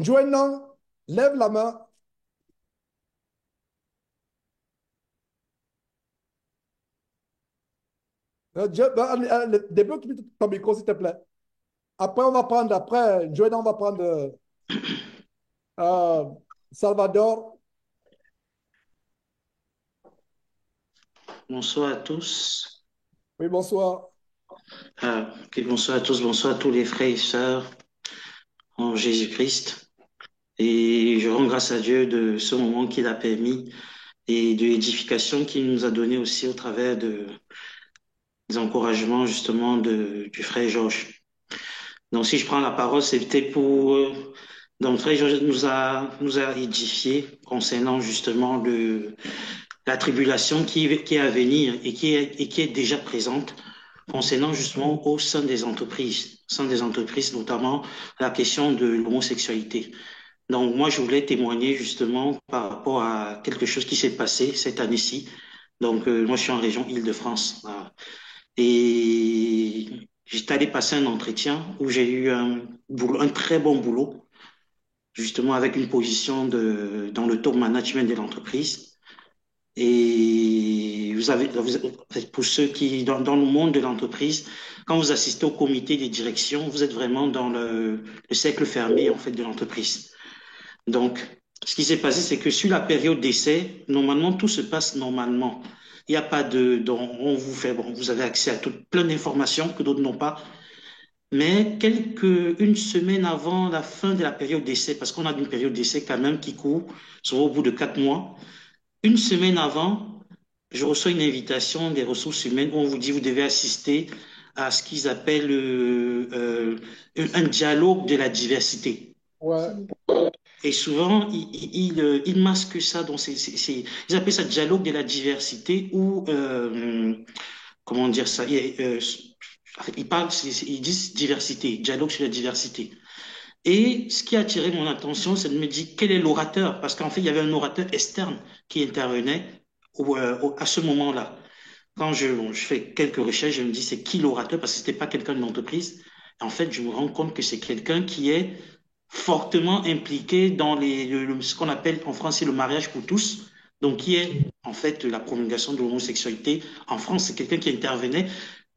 Joignant, lève la main. Débloque ton micro, s'il te plaît. Après, on va prendre, après, Joignant, on va prendre euh, Salvador. Bonsoir à tous. Oui, bonsoir. Bonsoir à tous, bonsoir à tous les frères et sœurs en Jésus-Christ. Et je rends grâce à Dieu de ce moment qu'il a permis et de l'édification qu'il nous a donné aussi au travers des encouragements justement du frère Georges. Donc si je prends la parole, c'est peut-être pour... donc frère Georges nous a édifié concernant justement la tribulation qui est à venir et qui est déjà présente concernant justement au sein des entreprises, notamment la question de l'homosexualité. Donc moi, je voulais témoigner justement par rapport à quelque chose qui s'est passé cette année-ci. Donc moi, je suis en région Île-de-France. Voilà. Et j'étais allé passer un entretien où j'ai eu un très bon boulot, justement avec une position dans le top management de l'entreprise. Et pour ceux qui, dans le monde de l'entreprise, quand vous assistez au comité des directions, vous êtes vraiment dans le cercle fermé, en fait, de l'entreprise. Donc, ce qui s'est passé, c'est que sur la période d'essai, normalement, tout se passe normalement. Il n'y a pas on vous fait, bon, vous avez accès à plein d'informations que d'autres n'ont pas. Mais une semaine avant la fin de la période d'essai, parce qu'on a une période d'essai quand même qui court, soit au bout de 4 mois, une semaine avant, je reçois une invitation des ressources humaines où on vous dit vous devez assister à ce qu'ils appellent un dialogue de la diversité. Ouais. Et souvent, ils masquent ça. Donc ils appellent ça dialogue de la diversité ou, comment dire ça? Ils parlent, ils disent diversité, dialogue sur la diversité. Et ce qui a attiré mon attention, c'est de me dire quel est l'orateur, parce qu'en fait, il y avait un orateur externe qui intervenait à ce moment-là. Quand bon, je fais quelques recherches, je me dis c'est qui l'orateur, parce que c'était pas quelqu'un de l'entreprise. En fait, je me rends compte que c'est quelqu'un qui est fortement impliqué dans ce qu'on appelle en français le mariage pour tous, donc qui est en fait la promulgation de l'homosexualité. En France, c'est quelqu'un qui intervenait,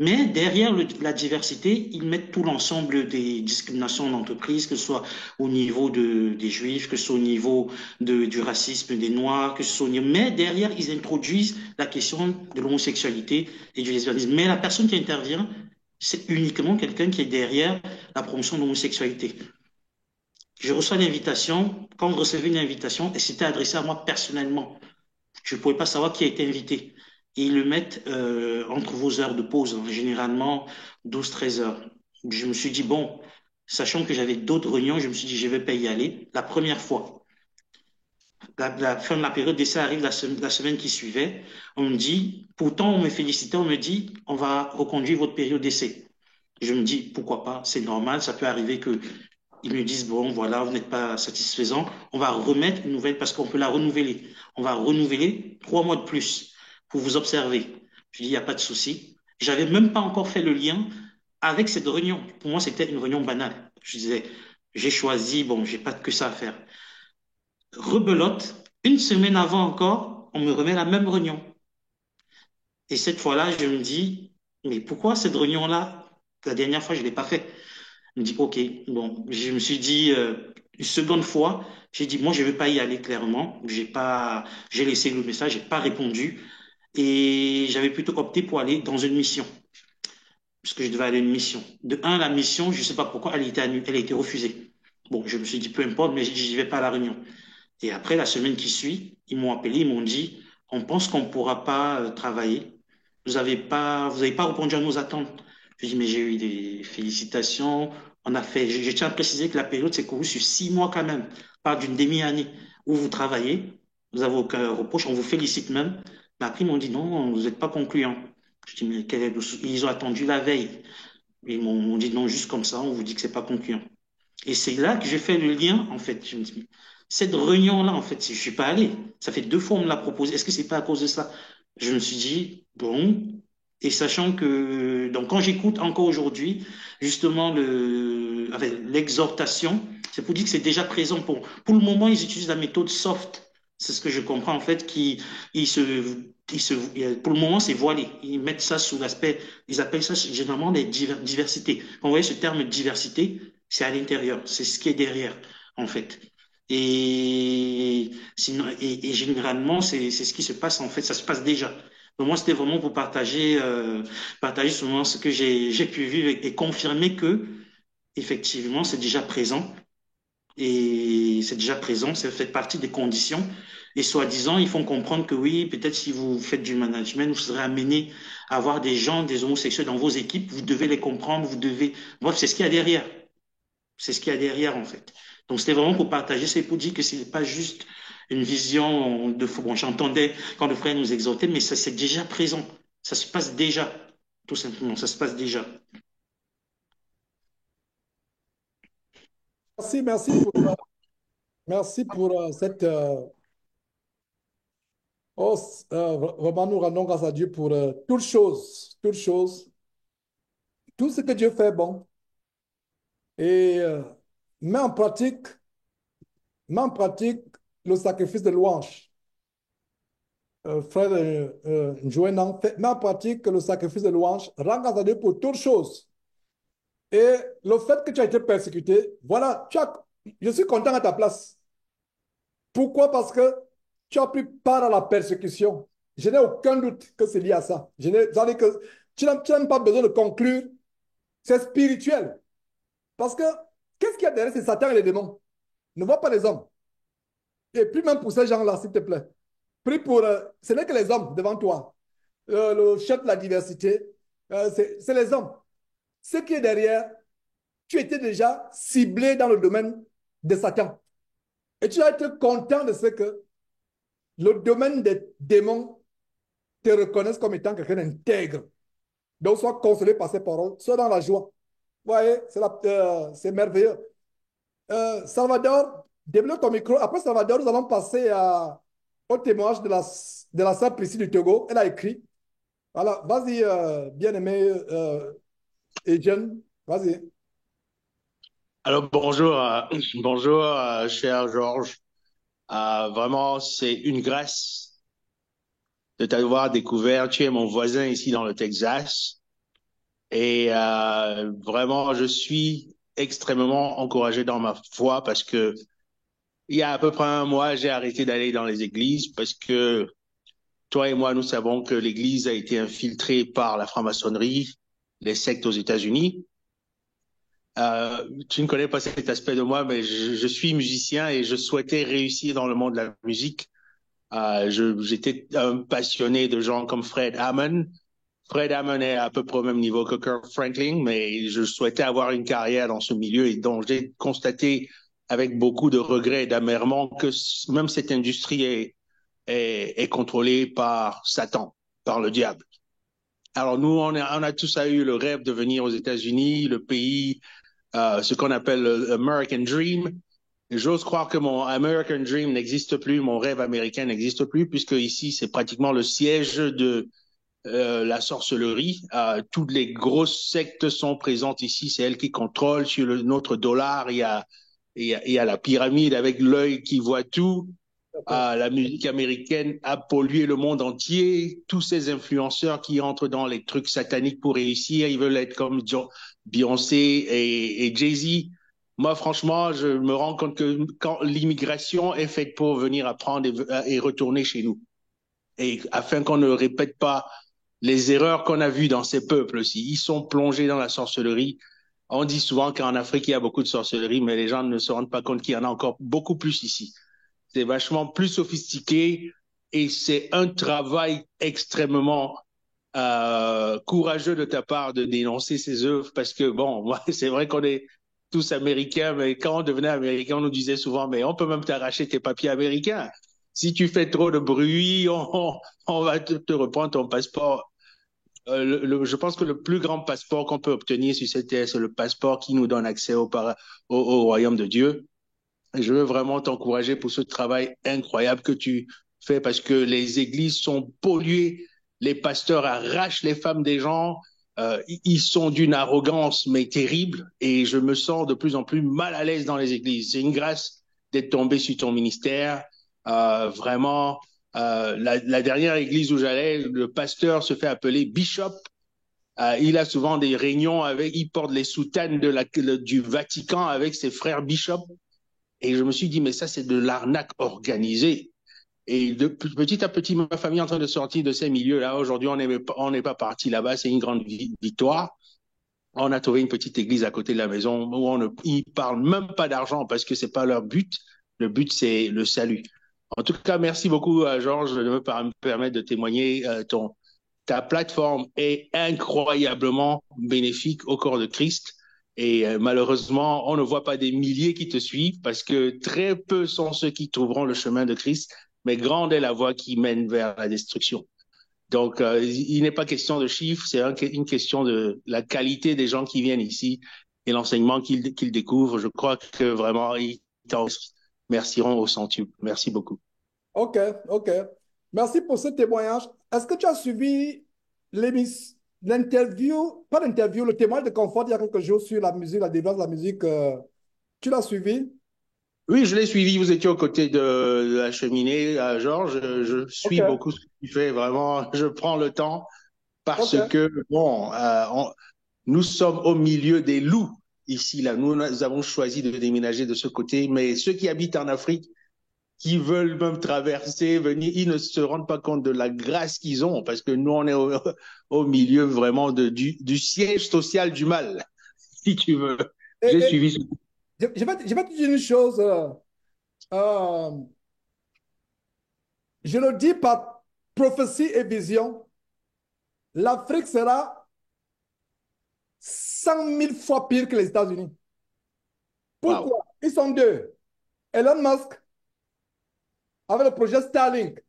mais derrière la diversité, ils mettent tout l'ensemble des discriminations en entreprise, que ce soit au niveau des juifs, que ce soit au niveau du racisme des noirs, que ce soit mais derrière, ils introduisent la question de l'homosexualité et du lesbianisme. Mais la personne qui intervient, c'est uniquement quelqu'un qui est derrière la promotion de l'homosexualité. Je reçois l'invitation. Quand vous recevez une invitation, et c'était adressé à moi personnellement, je ne pouvais pas savoir qui a été invité. Et ils le mettent entre vos heures de pause, hein, généralement 12-13 heures. Je me suis dit, bon, sachant que j'avais d'autres réunions, je me suis dit, je ne vais pas y aller. La première fois, la fin de la période d'essai arrive la semaine qui suivait. On me dit, pourtant, on me félicitait, on me dit, on va reconduire votre période d'essai. Je me dis, pourquoi pas, c'est normal, ça peut arriver que ils me disent, bon, voilà, vous n'êtes pas satisfaisant, on va remettre une nouvelle parce qu'on peut la renouveler. On va renouveler 3 mois de plus pour vous observer. Je dis, il n'y a pas de souci. J'avais même pas encore fait le lien avec cette réunion. Pour moi, c'était une réunion banale. Je disais, j'ai choisi, bon, j'ai pas que ça à faire. Rebelote, une semaine avant encore, on me remet la même réunion. Et cette fois-là, je me dis, mais pourquoi cette réunion-là, la dernière fois, je ne l'ai pas faite? Je me dis, OK, bon, je me suis dit, une seconde fois, j'ai dit, moi, je ne veux pas y aller clairement. J'ai laissé le message, j'ai pas répondu. Et j'avais plutôt opté pour aller dans une mission, puisque je devais aller à une mission. De un, la mission, je ne sais pas pourquoi, elle a été refusée. Bon, je me suis dit, peu importe, mais je n'y vais pas à la réunion. Et après, la semaine qui suit, ils m'ont appelé, ils m'ont dit, on pense qu'on ne pourra pas travailler. Vous avez pas répondu à nos attentes. Je dis, mais j'ai eu des félicitations. On a fait, je tiens à préciser que la période s'est courue sur 6 mois quand même, pas d'une demi-année où vous travaillez. Vous avez aucun reproche, on vous félicite même. Mais après, ils m'ont dit, non, vous n'êtes pas concluant. Je dis, mais quel est Ils ont attendu la veille. Ils m'ont dit, non, juste comme ça, on vous dit que c'est pas concluant. Et c'est là que j'ai fait le lien, en fait. Je me dis, cette réunion-là, en fait, si je suis pas allé, ça fait 2 fois on me l'a proposé. Est-ce que c'est pas à cause de ça? Je me suis dit, bon, Et sachant que, donc quand j'écoute encore aujourd'hui, justement, l'exhortation, c'est pour dire que c'est déjà présent. Pour le moment, ils utilisent la méthode soft. C'est ce que je comprends, en fait, ils se, pour le moment, c'est voilé. Ils mettent ça sous l'aspect, ils appellent ça généralement des diversités. Quand vous voyez ce terme diversité, c'est à l'intérieur, c'est ce qui est derrière, en fait. Et, sinon, et généralement, c'est ce qui se passe, en fait, ça se passe déjà. Donc moi, c'était vraiment pour partager seulement ce que j'ai pu vivre et confirmer que, effectivement, c'est déjà présent. Et c'est déjà présent, ça fait partie des conditions. Et soi-disant, ils font comprendre que oui, peut-être si vous faites du management, vous serez amené à avoir des gens, des homosexuels dans vos équipes, vous devez les comprendre, vous devez... Bref, c'est ce qu'il y a derrière. C'est ce qu'il y a derrière, en fait. Donc, c'était vraiment pour partager, c'est pour dire que ce n'est pas juste une vision de fou. Bon, j'entendais quand le frère nous exhortait, mais ça, c'est déjà présent. Ça se passe déjà, tout simplement. Ça se passe déjà. Merci pour cette... vraiment, nous rendons grâce à Dieu pour toutes choses, tout ce que Dieu fait bon. Et met en pratique, met en pratique le sacrifice de louange. Frère Joënan, met en pratique le sacrifice de louange, rends grâce à Dieu pour toutes choses. Et le fait que tu as été persécuté, voilà, je suis content à ta place. Pourquoi? Parce que tu as pris part à la persécution. Je n'ai aucun doute que c'est lié à ça. Que tu n'as même pas besoin de conclure. C'est spirituel. Parce que qu'est-ce qu'il y a derrière? C'est Satan et les démons. Ne vois pas les hommes. Et puis même pour ces gens-là, s'il te plaît. Prie pour... ce n'est que les hommes devant toi. Le chef de la diversité, c'est les hommes. Ce qui est derrière, tu étais déjà ciblé dans le domaine de Satan. Et tu dois être content de ce que le domaine des démons te reconnaissent comme étant quelqu'un d'intègre. Donc, sois consolé par ces paroles, sois dans la joie. Vous voyez, c'est merveilleux. Salvador, développe ton micro. Après Salvador, nous allons passer au témoignage de la sœur Priscille du Togo. Elle a écrit. Voilà, vas-y, bien-aimé et jeune, vas-y. Alors bonjour, bonjour, cher Georges. Vraiment, c'est une grâce de t'avoir découvert. Tu es mon voisin ici dans le Texas. Et vraiment, je suis extrêmement encouragé dans ma foi parce que il y a à peu près un mois, j'ai arrêté d'aller dans les églises parce que toi et moi, nous savons que l'église a été infiltrée par la franc-maçonnerie, les sectes aux États-Unis. Tu ne connais pas cet aspect de moi, mais je suis musicien et je souhaitais réussir dans le monde de la musique. J'étais un passionné de gens comme Fred Hammond. Fred Hammond est à peu près au même niveau que Kirk Franklin, mais je souhaitais avoir une carrière dans ce milieu et donc j'ai constaté avec beaucoup de regrets et d'amerrement que même cette industrie est contrôlée par Satan, par le diable. Alors nous, on a tous eu le rêve de venir aux États-Unis, le pays ce qu'on appelle l'American Dream. J'ose croire que mon American Dream n'existe plus, mon rêve américain n'existe plus, puisque ici, c'est pratiquement le siège de la sorcellerie. Toutes les grosses sectes sont présentes ici, c'est elles qui contrôlent sur notre dollar. Il y a la pyramide avec l'œil qui voit tout. La musique américaine a pollué le monde entier. Tous ces influenceurs qui entrent dans les trucs sataniques pour réussir, ils veulent être comme Beyoncé et Jay-Z. Moi, franchement, je me rends compte que quand l'immigration est faite pour venir apprendre et retourner chez nous, et afin qu'on ne répète pas les erreurs qu'on a vues dans ces peuples-ci, ils sont plongés dans la sorcellerie. On dit souvent qu'en Afrique, il y a beaucoup de sorcellerie, mais les gens ne se rendent pas compte qu'il y en a encore beaucoup plus ici. C'est vachement plus sophistiqué et c'est un travail extrêmement courageux de ta part de dénoncer ces œuvres parce que, bon, moi, c'est vrai qu'on est tous américains, mais quand on devenait américain, on nous disait souvent, mais on peut même t'arracher tes papiers américains. Si tu fais trop de bruit, on va te reprendre ton passeport. Je pense que le plus grand passeport qu'on peut obtenir sur cette terre, c'est le passeport qui nous donne accès au royaume de Dieu. Je veux vraiment t'encourager pour ce travail incroyable que tu fais parce que les églises sont polluées Les pasteurs arrachent les femmes des gens. Ils sont d'une arrogance, mais terrible. Et je me sens de plus en plus mal à l'aise dans les églises. C'est une grâce d'être tombé sur ton ministère. Vraiment, la dernière église où j'allais, le pasteur se fait appeler Bishop. Il a souvent des réunions avec, il porte les soutanes du Vatican avec ses frères Bishop. Et je me suis dit, mais ça, c'est de l'arnaque organisée. Et petit à petit, ma famille est en train de sortir de ces milieux-là. Aujourd'hui, on n'est pas parti là-bas. C'est une grande victoire. On a trouvé une petite église à côté de la maison où ils parlent même pas d'argent parce que c'est pas leur but. Le but, c'est le salut. En tout cas, merci beaucoup, Georges, de me permettre de témoigner. Ta plateforme est incroyablement bénéfique au corps de Christ. Et malheureusement, on ne voit pas des milliers qui te suivent parce que très peu sont ceux qui trouveront le chemin de Christ, mais grande est la voie qui mène vers la destruction. Donc, il n'est pas question de chiffres, c'est une question de la qualité des gens qui viennent ici et l'enseignement qu'ils découvrent. Je crois que vraiment, ils t'en remercieront au centuple. Merci beaucoup. OK, OK. Merci pour ce témoignage. Est-ce que tu as suivi l'interview, pas l'interview, le témoignage de Confort il y a quelques jours sur la musique, la défense de la musique, tu l'as suivi? Oui, je l'ai suivi. Vous étiez aux côtés de la cheminée, Georges. Je suis OK, beaucoup ce que tu fais. Vraiment, je prends le temps parce OK. que, bon, nous sommes au milieu des loups ici, là. Nous avons choisi de déménager de ce côté, mais ceux qui habitent en Afrique, qui veulent même traverser, venir, ils ne se rendent pas compte de la grâce qu'ils ont parce que nous, on est au milieu vraiment du siège social du mal, si tu veux. Et, J'ai et suivi ce. je vais te dire une chose. Euh, je le dis par prophétie et vision. L'Afrique sera 100 000 fois pire que les États-Unis. Waouh. Pourquoi? Ils sont deux. Elon Musk avec le projet Starlink.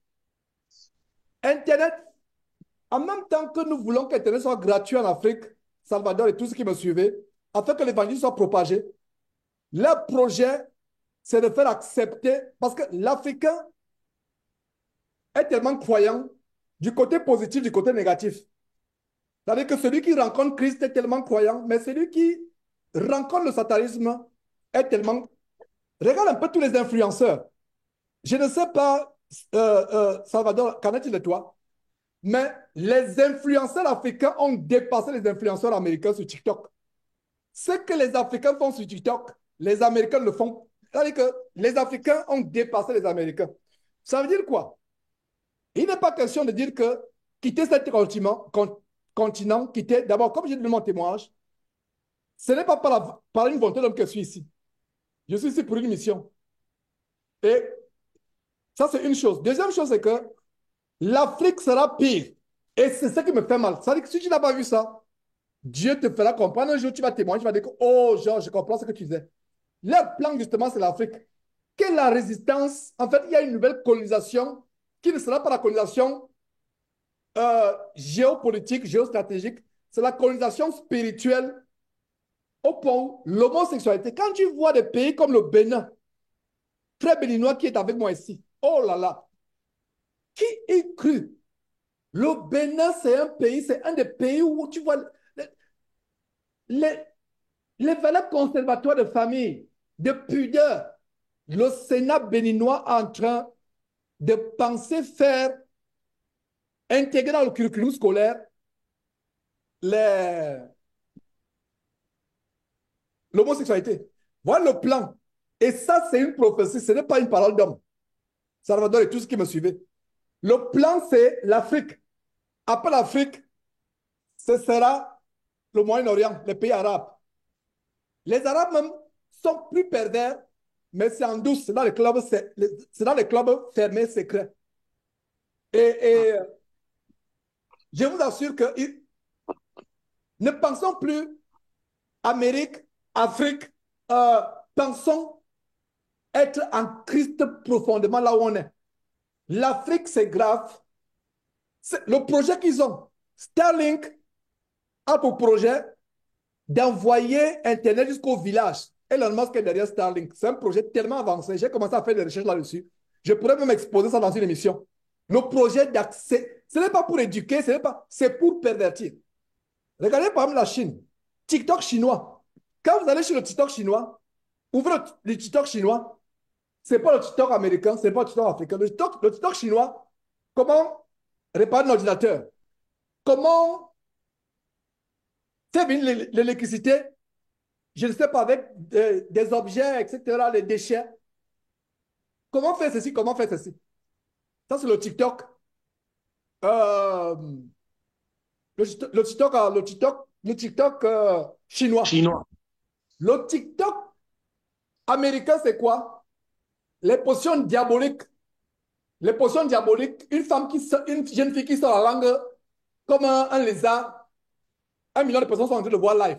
Internet, en même temps que nous voulons qu'Internet soit gratuit en Afrique, Salvador et tous ceux qui me suivaient, afin que l'évangile soit propagé, leur projet, c'est de faire accepter, parce que l'Africain est tellement croyant du côté positif, du côté négatif. C'est-à-dire que celui qui rencontre Christ est tellement croyant, mais celui qui rencontre le satanisme est tellement... Regarde un peu tous les influenceurs. Je ne sais pas, Salvador, qu'en est-il de toi? Mais les influenceurs africains ont dépassé les influenceurs américains sur TikTok. Ce que les Africains font sur TikTok, les Américains le font. C'est-à-dire que les Africains ont dépassé les Américains. Ça veut dire quoi? Il n'est pas question de dire que quitter cet continent, quitter, d'abord, comme j'ai dit dans mon témoignage, ce n'est pas par une volonté d'homme que je suis ici. Je suis ici pour une mission. Et ça, c'est une chose. Deuxième chose, c'est que l'Afrique sera pire. Et c'est ça qui me fait mal. C'est-à-dire que si tu n'as pas vu ça, Dieu te fera comprendre. Un jour, tu vas témoigner, tu vas dire, oh, genre, je comprends ce que tu disais. Leur plan, justement, c'est l'Afrique. Quelle est la résistance? En fait, il y a une nouvelle colonisation qui ne sera pas la colonisation géopolitique, géostratégique. C'est la colonisation spirituelle au point où l'homosexualité, quand tu vois des pays comme le Bénin, très béninois qui est avec moi ici, oh là là, qui y cru? Le Bénin, c'est un pays, c'est un des pays où tu vois les, les valeurs conservatoires de famille, de pudeur. Le Sénat béninois est en train de penser faire intégrer dans le curriculum scolaire l'homosexualité. Voilà le plan. Et ça, c'est une prophétie, ce n'est pas une parole d'homme. Salvador et tous ceux qui me suivaient. Le plan, c'est l'Afrique. Après l'Afrique, ce sera le Moyen-Orient, les pays arabes. Les Arabes même sont plus pervers, mais c'est en douce, c'est dans les clubs fermés, secrets. Et je vous assure que ne pensons plus Amérique, Afrique, euh, pensons être en Christ profondément là où on est. L'Afrique, c'est grave. Le projet qu'ils ont, Starlink a pour projet d'envoyer Internet jusqu'au village. Elon Musk est derrière Starlink. C'est un projet tellement avancé. J'ai commencé à faire des recherches là-dessus. Je pourrais même exposer ça dans une émission. Le projet d'accès, ce n'est pas pour éduquer, c'est pour pervertir. Regardez par exemple la Chine. TikTok chinois. Quand vous allez sur le TikTok chinois, ouvrez le TikTok chinois, ce n'est pas le TikTok américain, ce n'est pas le TikTok africain. Le TikTok chinois, comment réparer un ordinateur? Comment faire venir l'électricité? Je ne sais pas, avec des objets, etc., les déchets. Comment faire ceci? Comment faire ceci? Ça, c'est le TikTok. Euh, le TikTok chinois. Chinois. Le TikTok américain, c'est quoi? Les potions diaboliques. Les potions diaboliques, une jeune fille qui sort la langue comme un lézard. 1 million de personnes sont en train de voir live.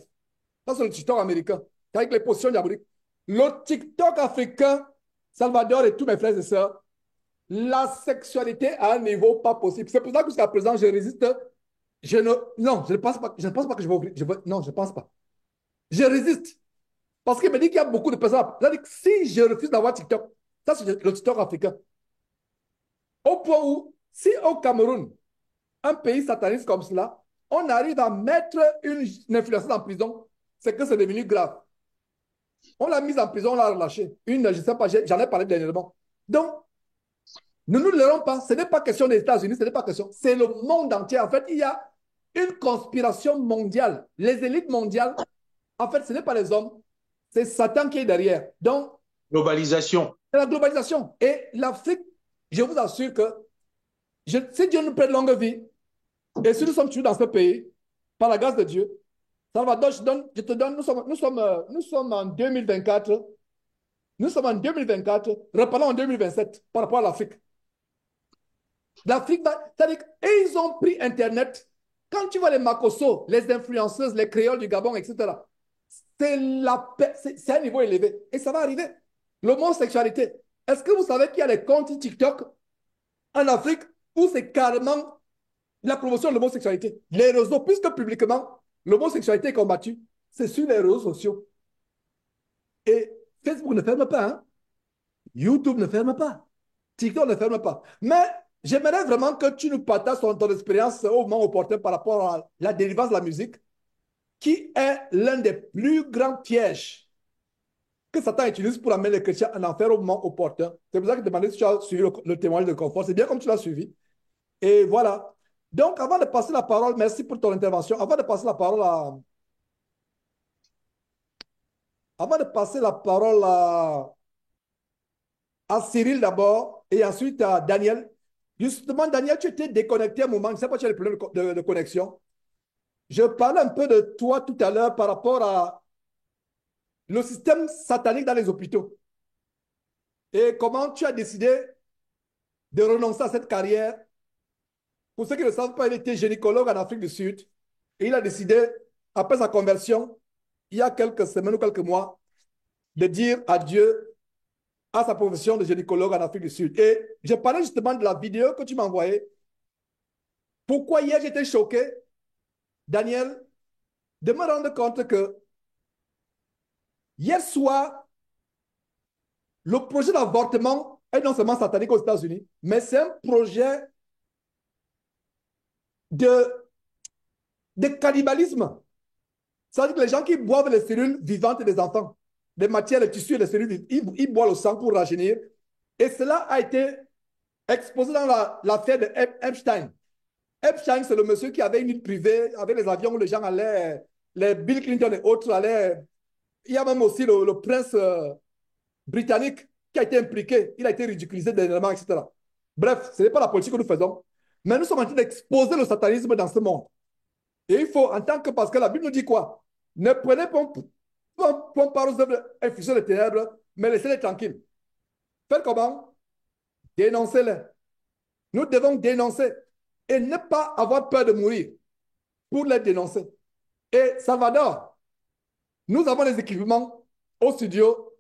Ça, c'est le TikTok américain. Avec les potions diaboliques. Le TikTok africain, Salvador et tous mes frères et sœurs, la sexualité à un niveau pas possible. C'est pour ça que jusqu'à présent, je résiste. Non, je ne pense pas, que je vais ouvrir. Non, je ne pense pas. Je résiste. Parce qu'il me dit qu'il y a beaucoup de personnes. Si je refuse d'avoir TikTok, ça c'est le TikTok africain. Au point où, si au Cameroun, un pays sataniste comme cela, on arrive à mettre une influenceuse en prison, c'est que c'est devenu grave. On l'a mise en prison, on l'a relâchée. Je ne sais pas, j'en ai parlé dernièrement. Donc, ne nous leurrons pas, ce n'est pas question des États-Unis, ce n'est pas question, c'est le monde entier. En fait, il y a une conspiration mondiale. Les élites mondiales, en fait, ce n'est pas les hommes, c'est Satan qui est derrière. Donc, globalisation. c'est la globalisation. Et l'Afrique, je vous assure que si Dieu nous prête longue vie, et si nous sommes toujours dans ce pays, par la grâce de Dieu, Salvador, je te donne, nous sommes en 2024, reparlons en 2027 par rapport à l'Afrique. L'Afrique, c'est-à-dire qu'ils ont pris Internet. Quand tu vois les Makosso, les influenceuses, les créoles du Gabon, etc., c'est un niveau élevé. Et ça va arriver. L'homosexualité. Est-ce que vous savez qu'il y a des comptes TikTok en Afrique où c'est carrément la promotion de l'homosexualité? Les réseaux, puisque publiquement, l'homosexualité est combattue, c'est sur les réseaux sociaux. Et Facebook ne ferme pas, hein? YouTube ne ferme pas. TikTok ne ferme pas. Mais j'aimerais vraiment que tu nous partages ton expérience au moment opportun par rapport à la délivrance de la musique, qui est l'un des plus grands pièges que Satan utilise pour amener les chrétiens en enfer au moment opportun. C'est pour ça que je demandais si tu as suivi le témoignage de confort. C'est bien comme tu l'as suivi. Et voilà. Donc, avant de passer la parole, merci pour ton intervention. Avant de passer la parole à Cyril d'abord et ensuite à Daniel. Justement, Daniel, tu étais déconnecté un moment. Je ne sais pas si tu as des problèmes de connexion. Je parlais un peu de toi tout à l'heure par rapport à le système satanique dans les hôpitaux. Et comment tu as décidé de renoncer à cette carrière. Pour ceux qui ne savent pas, il était gynécologue en Afrique du Sud. Et il a décidé, après sa conversion, il y a quelques semaines ou quelques mois, de dire adieu à sa profession de gynécologue en Afrique du Sud. Et je parlais justement de la vidéo que tu m'as envoyée. Pourquoi hier j'étais choqué, Daniel, de me rendre compte que hier soir, le projet d'avortement est non seulement satanique aux États-Unis, mais c'est un projet de cannibalisme. C'est-à-dire que les gens qui boivent les cellules vivantes des enfants, les matières, les tissus et les cellules, ils boivent le sang pour rajeunir. Et cela a été exposé dans l'affaire de Epstein. Epstein, c'est le monsieur qui avait une île privée avec les avions où les gens allaient, les Bill Clinton et autres allaient. Il y a même aussi le prince britannique qui a été impliqué. Il a été ridiculisé dernièrement, etc. Bref, ce n'est pas la politique que nous faisons. Mais nous sommes en train d'exposer le satanisme dans ce monde. Et il faut, en tant que, parce que la Bible nous dit quoi? Ne prenez pas par aux œuvres infusées de ténèbres, mais laissez-les tranquilles. Faites comment? Dénoncez-les. Nous devons dénoncer et ne pas avoir peur de mourir pour les dénoncer. Et Salvador, nous avons des équipements au studio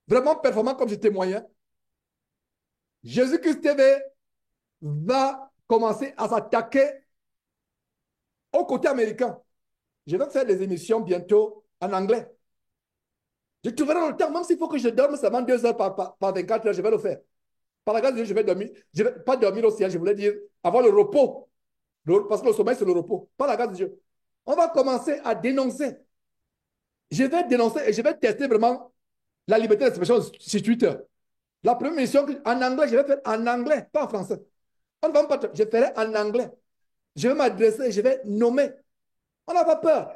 vraiment performants comme je témoignais. Jésus-Christ TV va commencer à s'attaquer au côté américain. Je vais faire des émissions bientôt en anglais. Je trouverai le temps, même s'il faut que je dorme seulement 2 heures par 24 heures, je vais le faire. Par la grâce de Dieu, je vais dormir. Je ne vais pas dormir au ciel, je voulais dire avoir le repos. Parce que le sommeil, c'est le repos. Par la grâce de Dieu. On va commencer à dénoncer. Je vais dénoncer et je vais tester vraiment la liberté d'expression sur Twitter. La première émission en anglais, je vais faire en anglais, pas en français. On ne va pas, je ferai en anglais. Je vais m'adresser, je vais nommer. On n'a pas peur.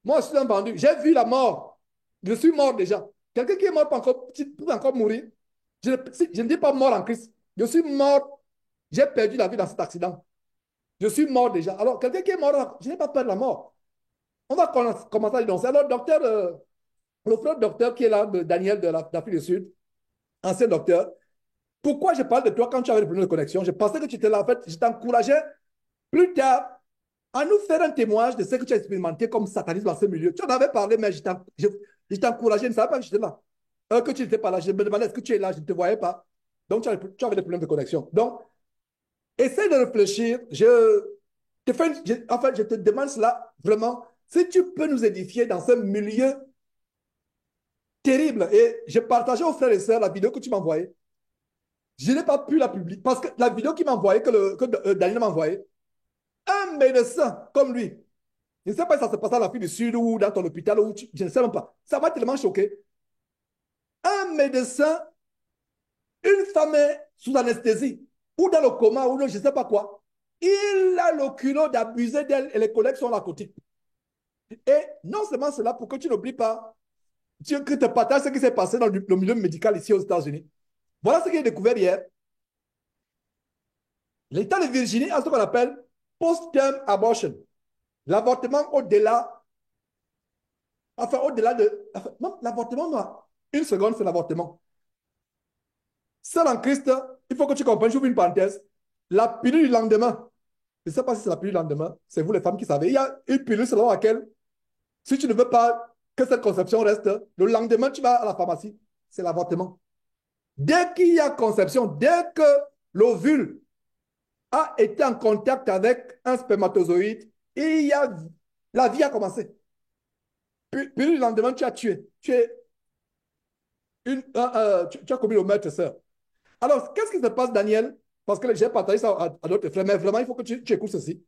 Moi, je suis un bandu. J'ai vu la mort. Je suis mort déjà. Quelqu'un qui est mort peut encore mourir. Je ne dis pas mort en Christ. Je suis mort. J'ai perdu la vie dans cet accident. Je suis mort déjà. Alors, quelqu'un qui est mort, je n'ai pas peur de la mort. On va commencer à dénoncer. Alors, docteur, le frère docteur qui est là, Daniel de l'Afrique du Sud, ancien docteur, pourquoi je parle de toi quand tu avais le problème de connexion? Je pensais que tu étais là. En fait, je t'encourageais plus tard à nous faire un témoignage de ce que tu as expérimenté comme satanisme dans ce milieu. Tu en avais parlé, mais je t'encourageais, je ne savais pas que j'étais là. Que tu n'étais pas là. Je me demandais est-ce que tu es là, je ne te voyais pas. Donc, tu avais des problèmes de connexion. Donc, essaie de réfléchir. En fait, je te demande cela vraiment. Si tu peux nous édifier dans ce milieu terrible. Et j'ai partagé aux frères et sœurs la vidéo que tu m'as envoyée. Je n'ai pas pu la publier parce que la vidéo qu'il m'a envoyée, que Daniel m'a envoyée, un médecin comme lui, je ne sais pas si ça se passe à l'Afrique du Sud ou dans ton hôpital, je ne sais même pas. Ça m'a tellement choqué. Un médecin, une femme sous anesthésie, ou dans le coma, ou je ne sais pas quoi. Il a le culot d'abuser d'elle et les collègues sont là à côté. Et non seulement cela, pour que tu n'oublies pas, que tu partages ce qui s'est passé dans le milieu médical ici aux États-Unis. Voilà ce que j'ai découvert hier. L'État de Virginie a ce qu'on appelle post-term abortion. L'avortement au-delà, enfin au-delà de, enfin, non, l'avortement, non. Une seconde, c'est l'avortement. Seul en Christ, il faut que tu comprennes, j'ouvre une parenthèse, la pilule du lendemain, je ne sais pas si c'est la pilule du lendemain, c'est vous les femmes qui savez, il y a une pilule selon laquelle, si tu ne veux pas que cette conception reste, le lendemain, tu vas à la pharmacie, c'est l'avortement. Dès qu'il y a conception, dès que l'ovule a été en contact avec un spermatozoïde, la vie a commencé. Puis le lendemain, tu as tué. Tu as commis le meurtre, sœur. Alors, qu'est-ce qui se passe, Daniel? Parce que j'ai partagé ça à d'autres frères, mais vraiment, il faut que tu écoutes ceci.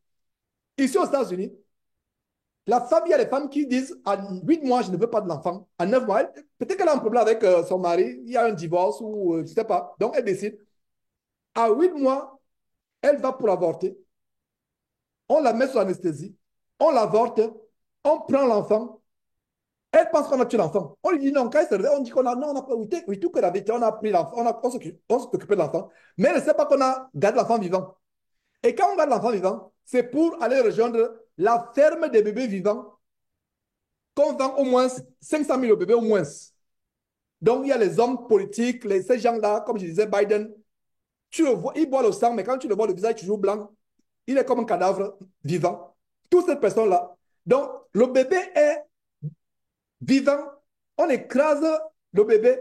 Ici aux États-Unis, il y a des femmes qui disent à 8 mois, je ne veux pas de l'enfant. À 9 mois, peut-être qu'elle a un problème avec son mari, il y a un divorce ou je ne sais pas. Donc, elle décide. À 8 mois, elle va pour avorter. On la met sous anesthésie. On l'avorte. On prend l'enfant. Elle pense qu'on a tué l'enfant. On lui dit non, quand elle se réveille, on dit qu'on a, non, on n'a pas, oui, tout que la vérité, on a pris l'enfant, on s'est occupé de l'enfant, mais elle ne sait pas qu'on a gardé l'enfant vivant. Et quand on garde l'enfant vivant, c'est pour aller rejoindre la ferme des bébés vivants qu'on vend au moins 500 000 bébés au moins. Donc, il y a les hommes politiques, ces gens-là, comme je disais, Biden, tu le vois, il boit le sang, mais quand tu le vois, le visage est toujours blanc, il est comme un cadavre vivant. Toutes ces personnes-là. Donc, le bébé est vivant, on écrase le bébé,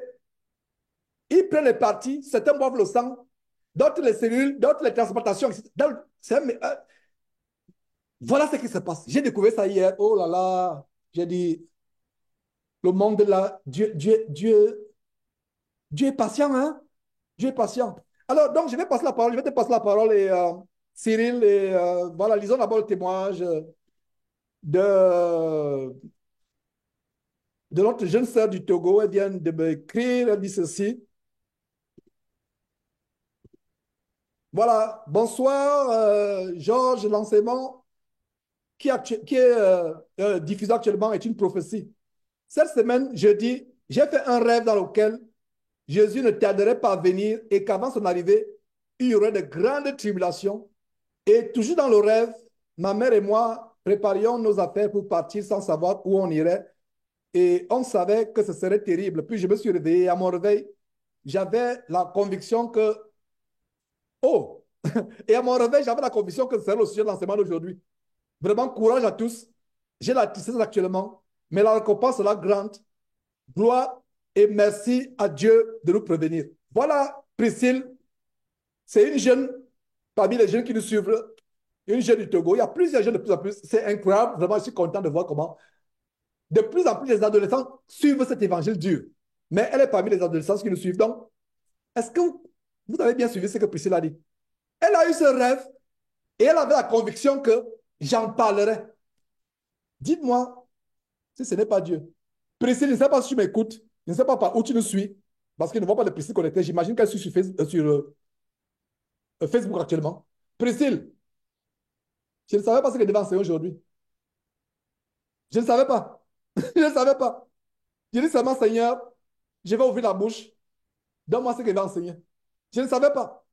ils prennent les parties, certains boivent le sang, d'autres les cellules, d'autres les transplantations. Voilà ce qui se passe. J'ai découvert ça hier. Oh là là, j'ai dit, le monde là, Dieu est patient, hein? Dieu est patient. Alors, donc, je vais te passer la parole et Cyril, et voilà, lisons d'abord le témoignage de notre jeune sœur du Togo. Elle vient de m'écrire, elle dit ceci. Voilà, bonsoir, Georges, l'enseignement qui est diffusé actuellement est une prophétie. Cette semaine, jeudi, j'ai fait un rêve dans lequel Jésus ne tarderait pas à venir et qu'avant son arrivée, il y aurait de grandes tribulations. Et toujours dans le rêve, ma mère et moi préparions nos affaires pour partir sans savoir où on irait. Et on savait que ce serait terrible. Puis je me suis réveillé. À mon réveil, j'avais la conviction que, oh, et à mon réveil, j'avais la conviction que ce serait le sujet de l'enseignement d'aujourd'hui. Vraiment, courage à tous. J'ai la tristesse actuellement, mais la récompense sera grande. Gloire et merci à Dieu de nous prévenir. Voilà, Priscille, c'est une jeune, parmi les jeunes qui nous suivent, une jeune du Togo. Il y a plusieurs jeunes de plus en plus. C'est incroyable. Vraiment, je suis content de voir comment de plus en plus les adolescents suivent cet évangile dur. Mais elle est parmi les adolescents qui nous suivent. Donc, est-ce que Vous avez bien suivi ce que Priscilla a dit. Elle a eu ce rêve et elle avait la conviction que j'en parlerai. Dites-moi si ce n'est pas Dieu. Priscilla, je ne sais pas si tu m'écoutes, je ne sais pas par où tu nous suis, parce qu'ils ne voient pas de Priscilla connectée. J'imagine qu'elle suit sur, Facebook actuellement. Priscilla, je ne savais pas ce qu'elle devait enseigner aujourd'hui. Je ne savais pas. Je ne savais pas. Je dis seulement, Seigneur, je vais ouvrir la bouche. Donne-moi ce qu'elle va enseigner. Je ne savais pas.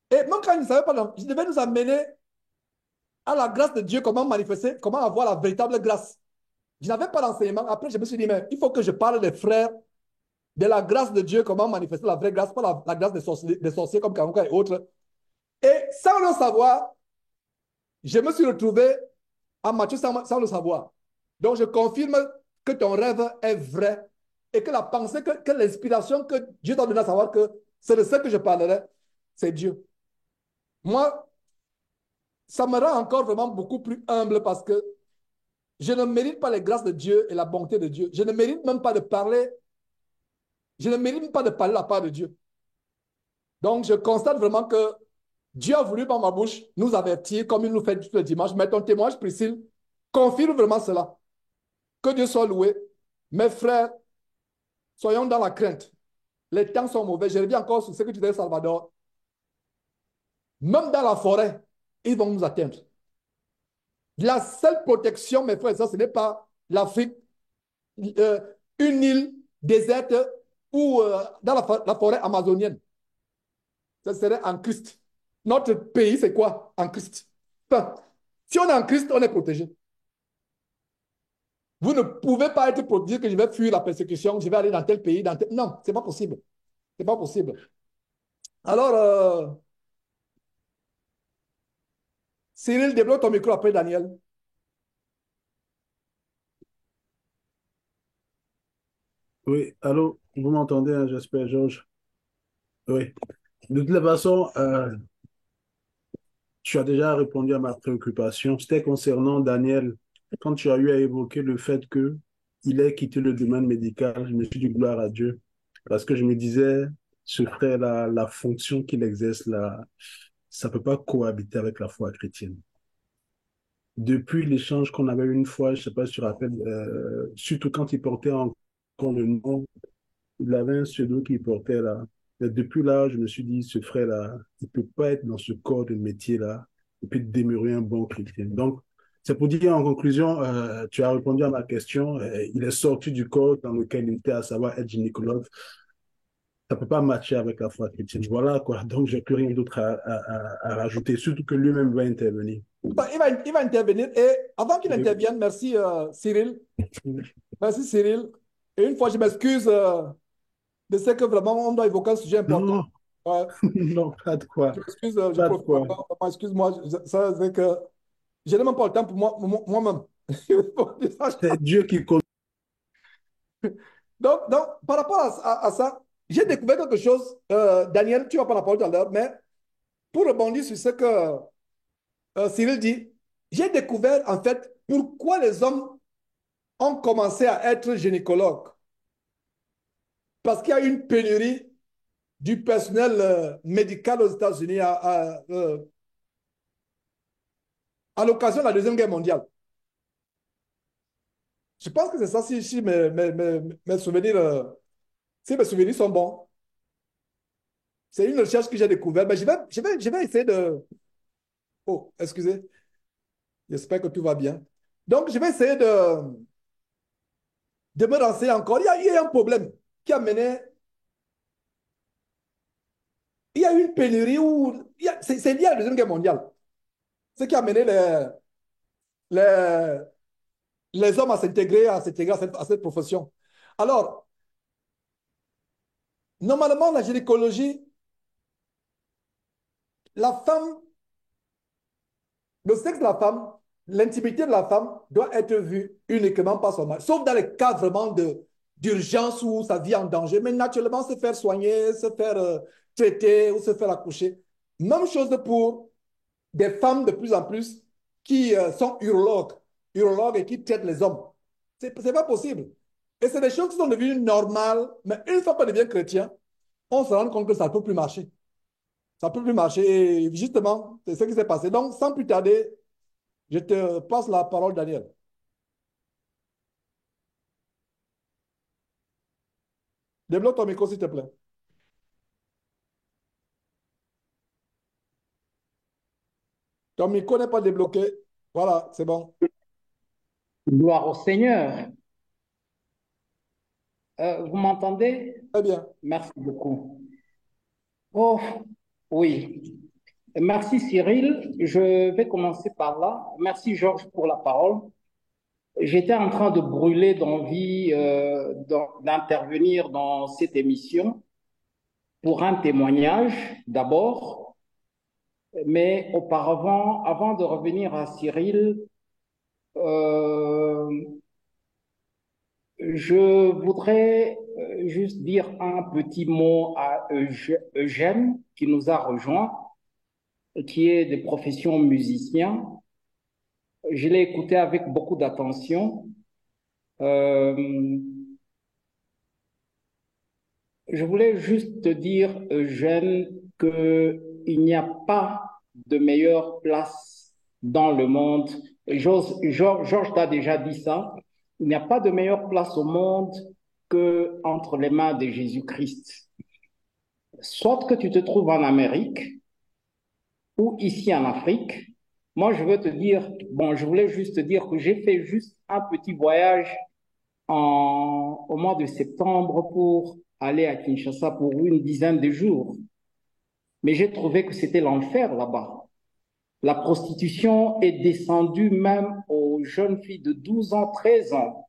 Et même quand je ne savais pas, donc, je devais nous amener à la grâce de Dieu, comment manifester, comment avoir la véritable grâce. Je n'avais pas d'enseignement. Après, je me suis dit, mais il faut que je parle des frères, de la grâce de Dieu, comment manifester la vraie grâce, pas la grâce des sorciers comme Karouka et autres. Et sans le savoir, je me suis retrouvé à Matthieu sans le savoir. Donc, je confirme que ton rêve est vrai et que la pensée, que l'inspiration que Dieu t'a donné à savoir que c'est de ce que je parlerai, c'est Dieu. Moi, ça me rend encore vraiment beaucoup plus humble parce que je ne mérite pas les grâces de Dieu et la bonté de Dieu. Je ne mérite même pas de parler, je ne mérite même pas de parler la part de Dieu. Donc, je constate vraiment que Dieu a voulu par ma bouche nous avertir comme il nous fait tous les dimanches. Mais ton témoignage, Priscille, confirme vraiment cela. Que Dieu soit loué. Mes frères, soyons dans la crainte. Les temps sont mauvais. Je reviens encore sur ce que tu disais, Salvador. Même dans la forêt, ils vont nous atteindre. La seule protection, mes frères et sœurs, ce n'est pas l'Afrique, une île déserte ou dans la forêt amazonienne. Ce serait en Christ. Notre pays, c'est quoi? En Christ. Enfin, si on est en Christ, on est protégé. Vous ne pouvez pas être protégé que je vais fuir la persécution, je vais aller dans tel pays, dans tel... Non, ce n'est pas possible. Ce n'est pas possible. Alors, Cyril, débloque ton micro après Daniel. Oui, allô, vous m'entendez, hein, j'espère, Georges. Oui. De toute façon, tu as déjà répondu à ma préoccupation. C'était concernant Daniel. Quand tu as eu à évoquer le fait que il ait quitté le domaine médical, je me suis dit gloire à Dieu. Parce que je me disais, ce frère-là, la fonction qu'il exerce là, ça peut pas cohabiter avec la foi chrétienne. Depuis l'échange qu'on avait une fois, je sais pas si tu te rappelles, surtout quand il portait encore le nom, il avait un pseudo qu'il portait là. Et depuis là, je me suis dit, ce frère-là, il ne peut pas être dans ce corps de métier-là et puis demeurer un bon chrétien. Donc, c'est pour dire en conclusion, tu as répondu à ma question. Il est sorti du corps dans lequel il était, à savoir être gynécologue. Ça ne peut pas matcher avec la foi chrétienne. Voilà quoi. Donc, j'ai plus rien d'autre à rajouter, surtout que lui-même va intervenir. Il va intervenir. Et avant qu'il intervienne, merci Cyril. Merci Cyril. Et une fois, je m'excuse de ce que vraiment on doit évoquer un sujet important. Non, Ouais. non, pas de quoi. Je m'excuse, je Pas de profite quoi. encore. Excuse-moi, ça c'est que je n'ai même pas le temps pour moi-même. C'est Dieu qui compte. Donc, par rapport à ça, j'ai découvert quelque chose. Daniel, tu vas pas la parole tout à l'heure, mais pour rebondir sur ce que Cyril dit, j'ai découvert en fait pourquoi les hommes ont commencé à être gynécologues. Parce qu'il y a une pénurie du personnel médical aux États-Unis à l'occasion de la Deuxième Guerre mondiale. Je pense que c'est ça si mes souvenirs, si mes souvenirs sont bons. C'est une recherche que j'ai découverte. Mais je vais essayer de... Oh, excusez. J'espère que tout va bien. Donc, je vais essayer de me renseigner encore. Il y a un problème qui a mené... Il y a eu une pénurie où... C'est lié à la Deuxième Guerre mondiale. Ce qui a mené les, les hommes à s'intégrer à cette profession. Alors, normalement, la gynécologie, la femme, le sexe de la femme, l'intimité de la femme doit être vue uniquement par son mari, sauf dans les cas vraiment d'urgence où sa vie est en danger, mais naturellement, se faire soigner, se faire traiter ou se faire accoucher. Même chose pour des femmes de plus en plus qui sont urologues et qui traitent les hommes. C'est pas possible. Et c'est des choses qui sont devenues normales, mais une fois qu'on devient chrétien, on se rend compte que ça ne peut plus marcher. Ça ne peut plus marcher. Et justement, c'est ce qui s'est passé. Donc, sans plus tarder, je te passe la parole, Daniel. Débloque ton micro, s'il te plaît. Ton micro n'est pas débloqué. Voilà, c'est bon. Gloire au Seigneur. Vous m'entendez? Très bien. Merci beaucoup. Oh, oui. Merci Cyril. Je vais commencer par là. Merci Georges pour la parole. J'étais en train de brûler d'envie d'intervenir dans cette émission pour un témoignage d'abord, mais auparavant, avant de revenir à Cyril, euh, je voudrais juste dire un petit mot à Eugène qui nous a rejoints, qui est de profession musicien. Je l'ai écouté avec beaucoup d'attention. Euh, je voulais juste te dire, Eugène, qu'il n'y a pas de meilleure place dans le monde. Georges t'a déjà dit ça. Il n'y a pas de meilleure place au monde que entre les mains de Jésus-Christ. Soit que tu te trouves en Amérique ou ici en Afrique. Moi, je veux te dire, bon, je voulais juste te dire que j'ai fait juste un petit voyage au mois de septembre pour aller à Kinshasa pour une dizaine de jours. Mais j'ai trouvé que c'était l'enfer là-bas. La prostitution est descendue même aux jeunes filles de 12 ans, 13 ans.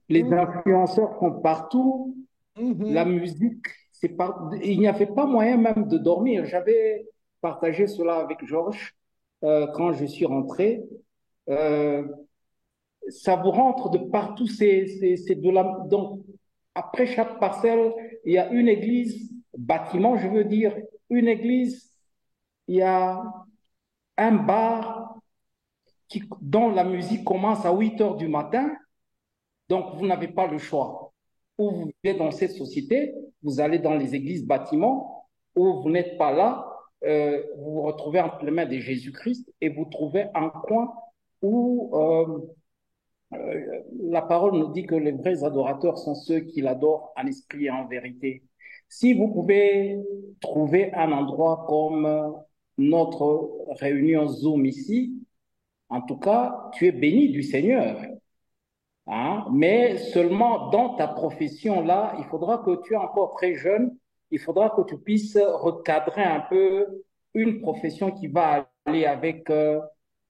Les influenceurs sont partout. La musique, il n'y avait pas moyen même de dormir. J'avais partagé cela avec Georges quand je suis rentré. Ça vous rentre de partout. Donc, après chaque parcelle, il y a une église, bâtiment, je veux dire, une église, il y a un bar dont la musique commence à 8 heures du matin. Donc, vous n'avez pas le choix. Ou vous vivez dans cette société, vous allez dans les églises, bâtiments, ou vous n'êtes pas là, vous vous retrouvez entre les mains de Jésus-Christ et vous trouvez un coin où la parole nous dit que les vrais adorateurs sont ceux qui l'adorent en esprit et en vérité. Si vous pouvez trouver un endroit comme notre réunion Zoom ici, en tout cas, tu es béni du Seigneur. Hein? Mais seulement dans ta profession-là, il faudra que tu es encore très jeune, il faudra que tu puisses recadrer un peu une profession qui va aller avec,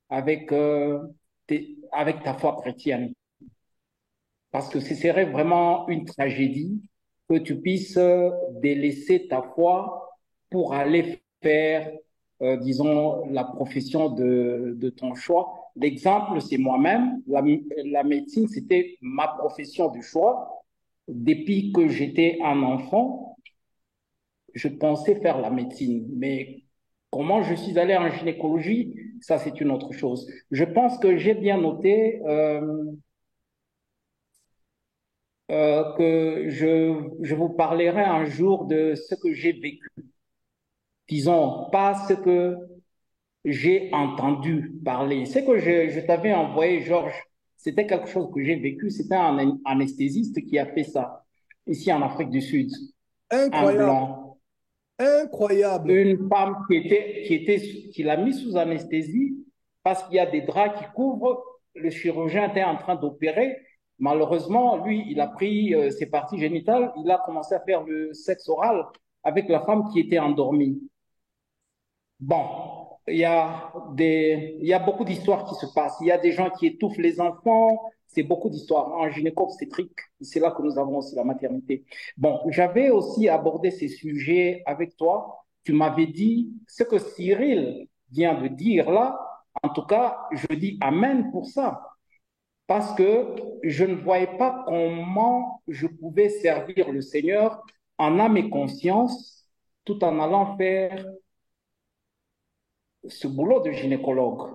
avec ta foi chrétienne. Parce que ce serait vraiment une tragédie que tu puisses délaisser ta foi pour aller faire, disons, la profession de ton choix. L'exemple, c'est moi-même. La médecine, c'était ma profession de choix. Depuis que j'étais un enfant, je pensais faire la médecine. Mais comment je suis allé en gynécologie, ça, c'est une autre chose. Je pense que j'ai bien noté que je vous parlerai un jour de ce que j'ai vécu. Disons, pas ce que j'ai entendu parler. Ce que je t'avais envoyé, Georges, c'était quelque chose que j'ai vécu. C'était un anesthésiste qui a fait ça, ici en Afrique du Sud. Un Incroyable. blanc. Incroyable. Une femme qui l'a mis sous anesthésie parce qu'il y a des draps qui couvrent. Le chirurgien était en train d'opérer. Malheureusement, lui, il a pris ses parties génitales. Il a commencé à faire le sexe oral avec la femme qui était endormie. Bon, il y a beaucoup d'histoires qui se passent. Il y a des gens qui étouffent les enfants. C'est beaucoup d'histoires. En gynéco-obstétrique, c'est là que nous avons aussi la maternité. Bon, j'avais aussi abordé ces sujets avec toi. Tu m'avais dit ce que Cyril vient de dire là. En tout cas, je dis Amen pour ça. Parce que je ne voyais pas comment je pouvais servir le Seigneur en âme et conscience tout en allant faire ce boulot de gynécologue.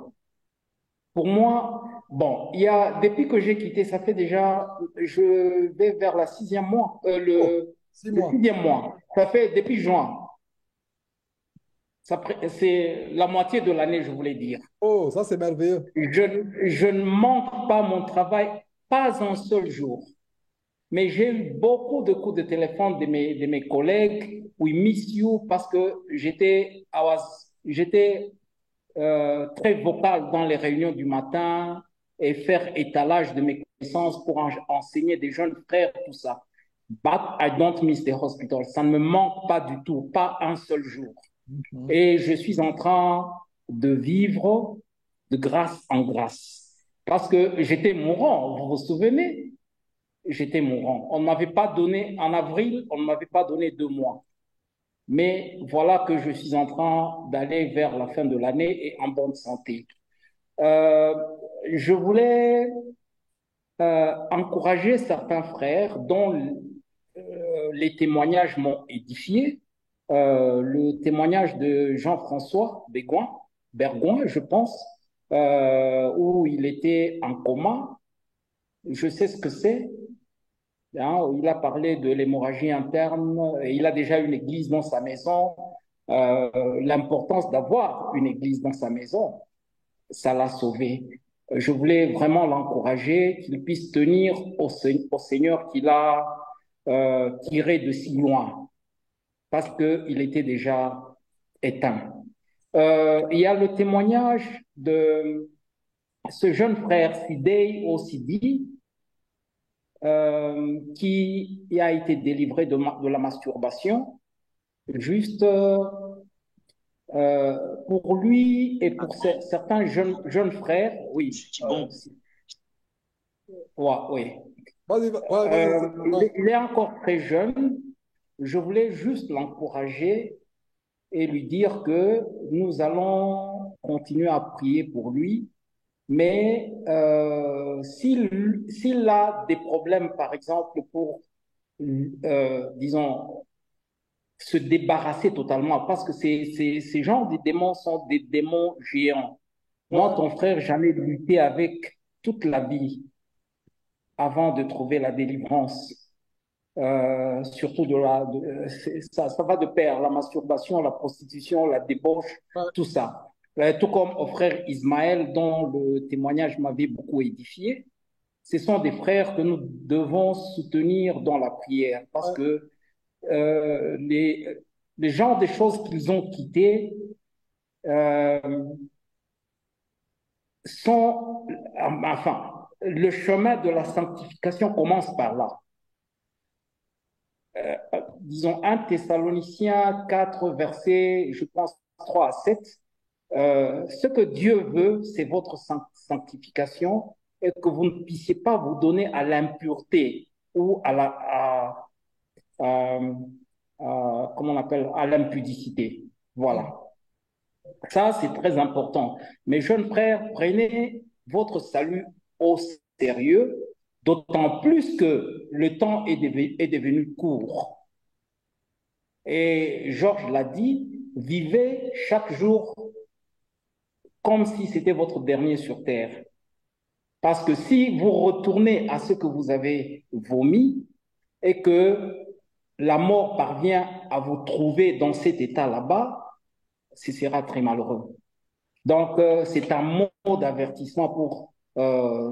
Pour moi, bon, depuis que j'ai quitté, ça fait déjà, je vais vers la 6e mois, le 6 Le mois. 6e mois. Ça fait depuis juin. C'est la moitié de l'année, je voulais dire. Oh, ça, c'est merveilleux. Je ne manque pas mon travail, pas un seul jour. Mais j'ai eu beaucoup de coups de téléphone de mes collègues. We miss you parce que j'étais très vocal dans les réunions du matin et faire étalage de mes connaissances pour enseigner des jeunes frères, tout ça. But I don't miss the hospital. Ça ne me manque pas du tout, pas un seul jour. Et je suis en train de vivre de grâce en grâce. Parce que j'étais mourant, vous vous souvenez? J'étais mourant. On ne m'avait pas donné, en avril, on ne m'avait pas donné 2 mois. Mais voilà que je suis en train d'aller vers la fin de l'année et en bonne santé. Euh, je voulais encourager certains frères dont les témoignages m'ont édifié. Le témoignage de Jean-François Bergouin, je pense, où il était en coma. Je sais ce que c'est. Hein, il a parlé de l'hémorragie interne. Et il a déjà une église dans sa maison. L'importance d'avoir une église dans sa maison, ça l'a sauvé. Je voulais vraiment l'encourager, qu'il puisse tenir au Seigneur qu'il a tiré de si loin, parce qu'il était déjà éteint. Il y a le témoignage de ce jeune frère Sidey Osidi, qui a été délivré de la masturbation, juste pour lui et pour certains jeunes frères, oui. Bon. Ouais, oui. Vas-y, vas-y. Il est encore très jeune. Je voulais juste l'encourager et lui dire que nous allons continuer à prier pour lui. Mais s'il a des problèmes, par exemple, pour, disons, se débarrasser totalement, parce que ces genres de démons sont des démons géants. Moi, ton frère, j'en ai lutté avec toute la vie avant de trouver la délivrance. Surtout ça va de pair, la masturbation, la prostitution, la débauche, tout ça. Tout comme au frère Ismaël, dont le témoignage m'avait beaucoup édifié. Ce sont des frères que nous devons soutenir dans la prière parce que les genres de choses qu'ils ont quittées sont, enfin, le chemin de la sanctification commence par là. Disons 1 Thessaloniciens 4, versets, je pense, 3 à 7. Ce que Dieu veut, c'est votre sanctification et que vous ne puissiez pas vous donner à l'impureté ou comment on appelle, à l'impudicité. Voilà. Ça, c'est très important. Mes jeunes frères, prenez votre salut au sérieux, d'autant plus que le temps est devenu court. Et Georges l'a dit, vivez chaque jour comme si c'était votre dernier sur terre. Parce que si vous retournez à ce que vous avez vomi et que la mort parvient à vous trouver dans cet état là-bas, ce sera très malheureux. Donc, c'est un mot d'avertissement pour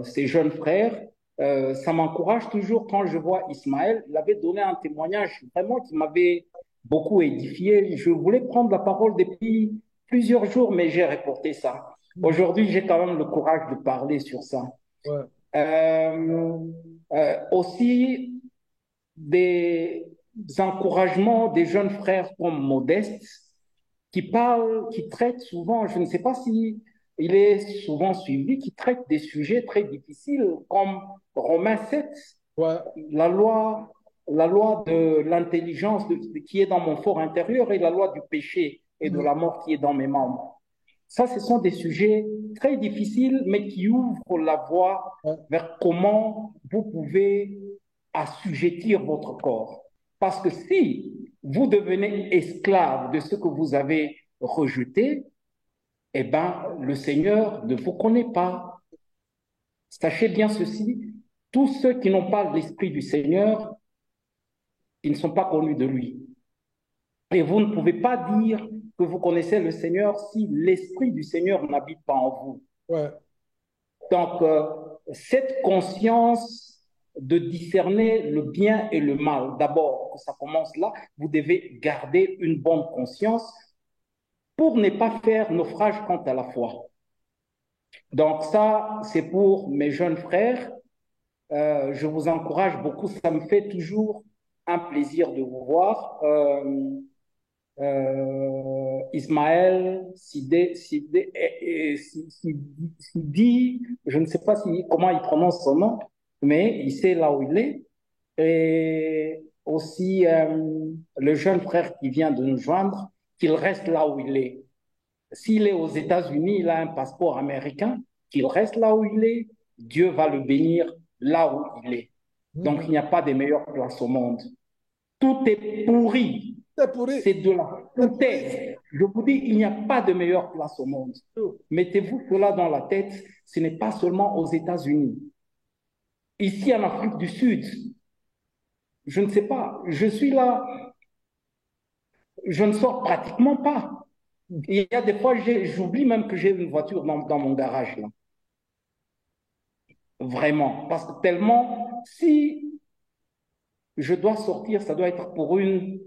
ces jeunes frères. Ça m'encourage toujours quand je vois Ismaël. Il avait donné un témoignage vraiment qui m'avait beaucoup édifié. Je voulais prendre la parole depuis plusieurs jours, mais j'ai reporté ça. Aujourd'hui, j'ai quand même le courage de parler sur ça. Aussi, des encouragements des jeunes frères comme Modeste, qui traite souvent, je ne sais pas si il est souvent suivi, qui traite des sujets très difficiles comme Romains 7, la loi de l'intelligence qui est dans mon fort intérieur et la loi du péché et de la mort qui est dans mes membres. Ça, ce sont des sujets très difficiles, mais qui ouvrent la voie vers comment vous pouvez assujettir votre corps. Parce que si vous devenez esclave de ce que vous avez rejeté, eh bien, le Seigneur ne vous connaît pas. Sachez bien ceci, tous ceux qui n'ont pas l'Esprit du Seigneur, Ils ne sont pas connus de lui. Et vous ne pouvez pas dire que vous connaissez le Seigneur si l'Esprit du Seigneur n'habite pas en vous. Ouais. Donc, cette conscience de discerner le bien et le mal, d'abord, que ça commence là, vous devez garder une bonne conscience pour ne pas faire naufrage quant à la foi. Donc ça, c'est pour mes jeunes frères. Je vous encourage beaucoup. Ça me fait toujours un plaisir de vous voir. Ismaël, Sidi, je ne sais pas comment il prononce son nom, mais il sait là où il est. Et aussi le jeune frère qui vient de nous joindre, qu'il reste là où il est. S'il est aux États-Unis, il a un passeport américain, qu'il reste là où il est, Dieu va le bénir là où il est. Donc, il n'y a pas de meilleure place au monde. Tout est pourri. C'est pourri. C'est de la foutaise. Je vous dis, il n'y a pas de meilleure place au monde. Mettez-vous cela dans la tête. Ce n'est pas seulement aux États-Unis. Ici, en Afrique du Sud, je ne sais pas, je suis là, je ne sors pratiquement pas. Il y a des fois, j'oublie même que j'ai une voiture dans mon garage, là. Vraiment. Parce que tellement, si je dois sortir, ça doit être pour une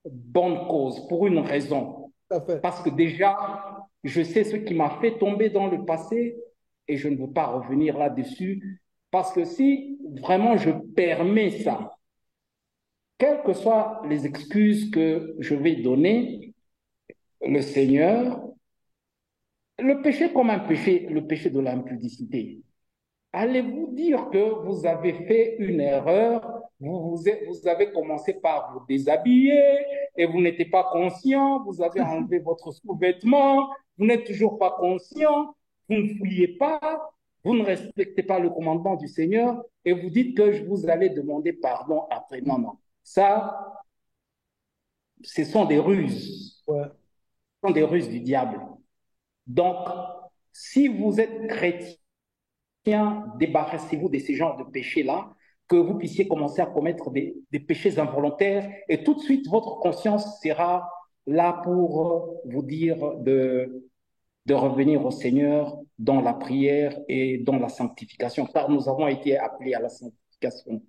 bonne cause, pour une raison. Tout à fait. Parce que déjà, je sais ce qui m'a fait tomber dans le passé et je ne veux pas revenir là-dessus. Parce que si vraiment je permets ça, quelles que soient les excuses que je vais donner, le Seigneur, le péché comme un péché, le péché de l'impudicité. Allez-vous dire que vous avez fait une erreur, vous avez commencé par vous déshabiller et vous n'étiez pas conscient, vous avez enlevé votre sous-vêtement, vous n'êtes toujours pas conscient, vous ne fouillez pas, vous ne respectez pas le commandement du Seigneur et vous dites que je vous allez demander pardon après. Non, non. Ça, ce sont des ruses. Ouais. Ce sont des ruses du diable. Donc, si vous êtes chrétien, débarrassez-vous de ces genres de péchés-là, que vous puissiez commencer à commettre des péchés involontaires et tout de suite, votre conscience sera là pour vous dire de revenir au Seigneur dans la prière et dans la sanctification, car nous avons été appelés à la sanctification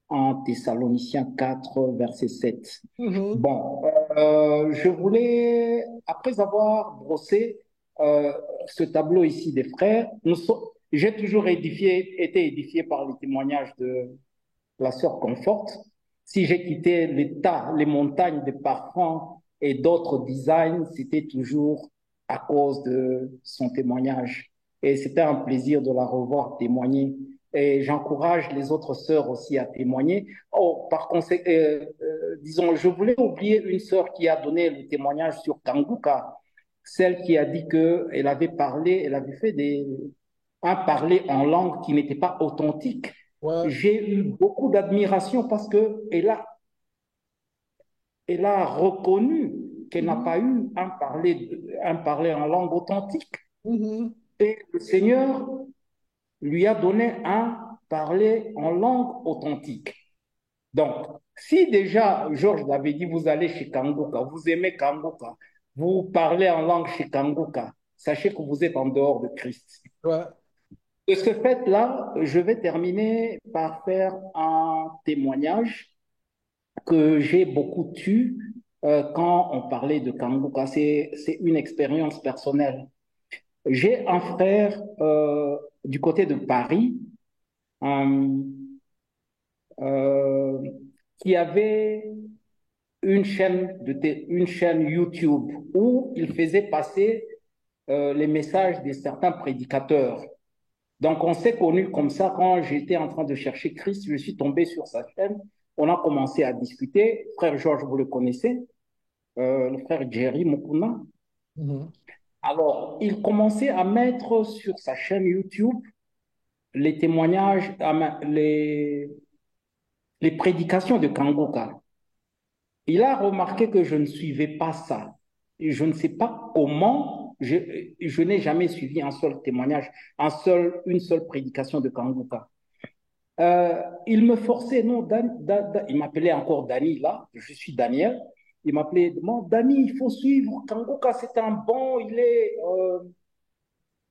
en Thessaloniciens 4, verset 7. Bon, je voulais, après avoir brossé ce tableau ici des frères, j'ai toujours été édifié par les témoignages de la sœur Comfort. Si j'ai quitté les montagnes de parfums et d'autres designs, c'était toujours à cause de son témoignage. Et c'était un plaisir de la revoir témoigner. Et j'encourage les autres sœurs aussi à témoigner. Oh, par conséquent, disons, je voulais oublier une sœur qui a donné le témoignage sur Kanguka, celle qui a dit qu'elle avait parlé, elle avait fait un parler en langue qui n'était pas authentique. Ouais. J'ai eu beaucoup d'admiration parce qu'elle a reconnu qu'elle n'a pas eu un parler en langue authentique. Et le Seigneur lui a donné un parler en langue authentique. Donc, si déjà Georges l'avait dit, vous allez chez Kanguka, vous aimez Kanguka, vous parlez en langue chez Kanguka, sachez que vous êtes en dehors de Christ. Ouais. De ce fait-là, je vais terminer par faire un témoignage que j'ai beaucoup eu quand on parlait de Kanguka. C'est une expérience personnelle. J'ai un frère du côté de Paris qui avait une chaîne YouTube où il faisait passer les messages de certains prédicateurs. Donc, on s'est connus comme ça quand j'étais en train de chercher Christ. Je suis tombé sur sa chaîne. On a commencé à discuter. Frère Georges, vous le connaissez, le frère Jerry Mukuna. Alors, il commençait à mettre sur sa chaîne YouTube les témoignages, les prédications de Kanguka. Il a remarqué que je ne suivais pas ça. Et je ne sais pas comment, je n'ai jamais suivi un seul témoignage, une seule prédication de Kanguka. Il me forçait, non, il m'appelait encore Dani, là, je suis Daniel. Il m'appelait, non, Dani, il faut suivre. Kangoka, c'est un bon,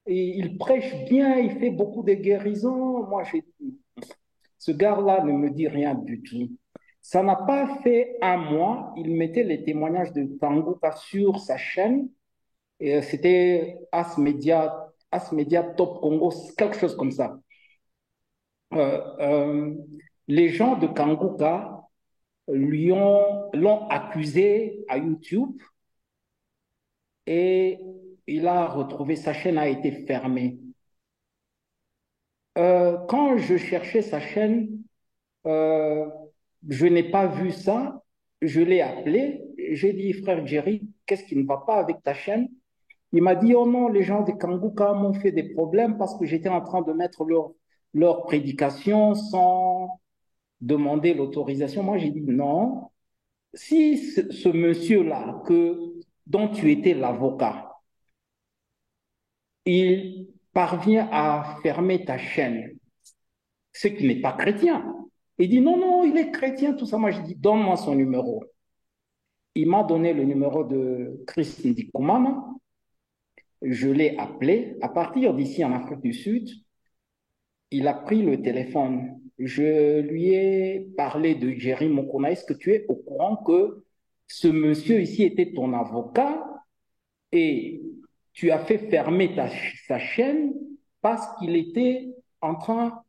il prêche bien, il fait beaucoup de guérisons. Moi, ce gars-là ne me dit rien du tout. Ça n'a pas fait un mois, il mettait les témoignages de Kangoka sur sa chaîne. Et c'était As Media Top Congo, quelque chose comme ça. Euh, euh, les gens de Kangoka l'ont accusé à YouTube et il a retrouvé, sa chaîne a été fermée. Quand je cherchais sa chaîne, euh, je n'ai pas vu ça. Je l'ai appelé. J'ai dit, frère Jerry, qu'est-ce qui ne va pas avec ta chaîne? Il m'a dit, oh non, les gens de Kanguka m'ont fait des problèmes parce que j'étais en train de mettre leur prédication sans demander l'autorisation. Moi, j'ai dit, non. Si ce monsieur-là, dont tu étais l'avocat, il parvient à fermer ta chaîne, ce qui n'est pas chrétien. Il dit non, non, il est chrétien, tout ça. Moi, je dis donne-moi son numéro. Il m'a donné le numéro de Chris Ndikumama. Je l'ai appelé. À partir d'ici en Afrique du Sud, il a pris le téléphone. Je lui ai parlé de Jerry Mokona. Est-ce que tu es au courant que ce monsieur ici était ton avocat et tu as fait fermer sa chaîne parce qu'il était en train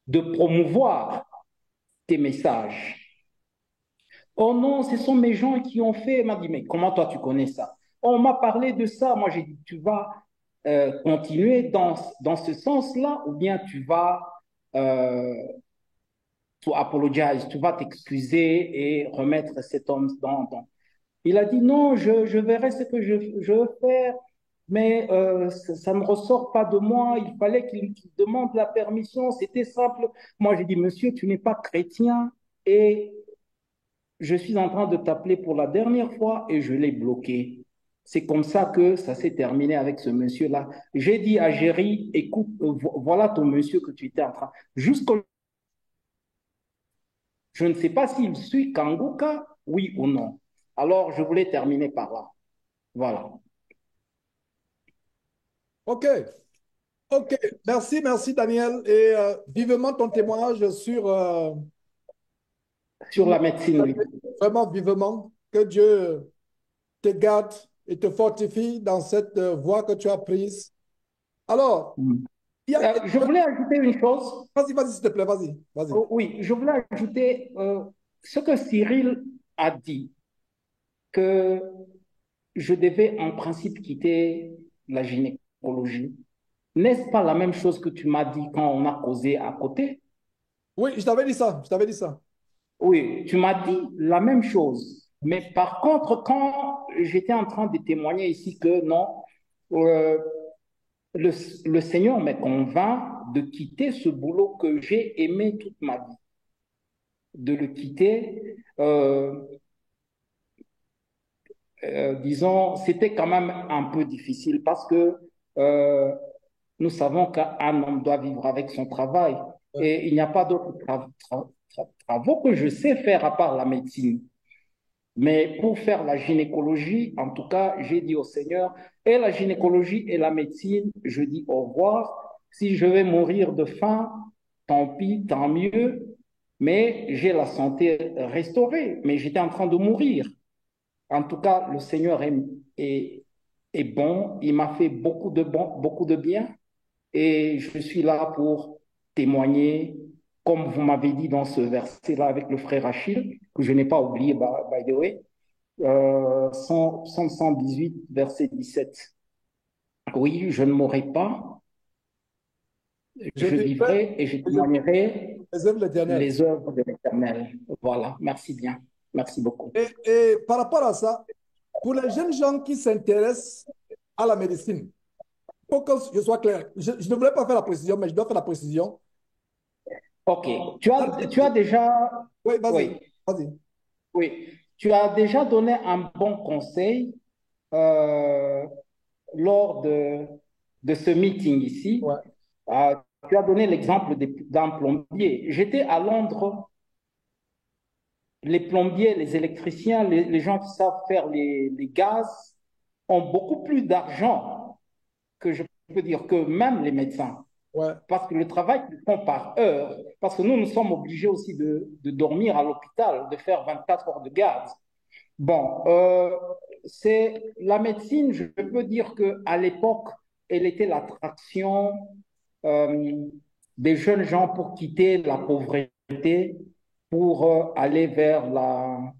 de promouvoir tes messages. Oh non, ce sont mes gens qui ont fait. Il m'a dit, mais comment toi tu connais ça? On m'a parlé de ça. Moi, j'ai dit, tu vas continuer dans ce sens-là ou bien tu vas euh, to apologize, tu vas t'excuser et remettre cet homme dans. Il a dit, non, je verrai ce que je veux faire, mais ça ne ressort pas de moi. Il fallait qu'il demande la permission. C'était simple. Moi, j'ai dit, monsieur, tu n'es pas chrétien et je suis en train de t'appeler pour la dernière fois et je l'ai bloqué. C'est comme ça que ça s'est terminé avec ce monsieur-là. J'ai dit à Jerry, écoute, voilà ton monsieur que tu étais en train. Jusqu'au, je ne sais pas s'il suit Kanguka, oui ou non. Alors, je voulais terminer par là. Voilà. OK. OK. Merci, merci Daniel. Et vivement ton témoignage sur Sur la médecine, oui. vraiment vivement. Que Dieu te garde et te fortifie dans cette voie que tu as prise. Alors, Mm. il y a... Je voulais ajouter une chose. Vas-y, vas-y, s'il te plaît, vas-y, vas-y. Oh, oui, je voulais ajouter ce que Cyril a dit, que je devais en principe quitter la gynécologie. N'est-ce pas la même chose que tu m'as dit quand on a causé à côté? Oui, je t'avais dit ça, je t'avais dit ça. Oui, tu m'as dit la même chose. Mais par contre, quand j'étais en train de témoigner ici que non, euh, le Seigneur me convainc de quitter ce boulot que j'ai aimé toute ma vie, de le quitter. Disons, c'était quand même un peu difficile parce que euh, nous savons qu'un homme doit vivre avec son travail Ouais. et il n'y a pas d'autres travaux que je sais faire à part la médecine. Mais pour faire la gynécologie, en tout cas, j'ai dit au Seigneur, et la gynécologie et la médecine, je dis au revoir. Si je vais mourir de faim, tant pis, tant mieux. Mais j'ai la santé restaurée, mais j'étais en train de mourir. En tout cas, le Seigneur est, est bon. Il m'a fait beaucoup de bien. Et je suis là pour témoigner, comme vous m'avez dit dans ce verset-là avec le frère Achille, que je n'ai pas oublié, by the way, 118, verset 17. Oui, je ne mourrai pas, Je je vivrai vivrai et je et je témoignerai les œuvres de l'Éternel. les œuvres de l'Éternel. Voilà, merci bien. Merci beaucoup. Et par rapport à ça, pour les jeunes gens qui s'intéressent à la médecine, pour que je sois clair, je ne voulais pas faire la précision, mais je dois faire la précision. OK. Tu as déjà, Oui, vas-y, oui, vas-y. oui, tu as déjà donné un bon conseil euh, lors de ce meeting ici. Ouais. tu as donné l'exemple d'un plombier. J'étais à Londres, les plombiers, les électriciens, les gens qui savent faire les gaz ont beaucoup plus d'argent que je peux dire que même les médecins. Ouais. Parce que le travail qu'ils font par heure, parce que nous sommes obligés aussi de dormir à l'hôpital, de faire 24 heures de garde. Bon, c'est la médecine, je peux dire qu'à l'époque, elle était l'attraction euh, des jeunes gens pour quitter la pauvreté, pour aller vers la...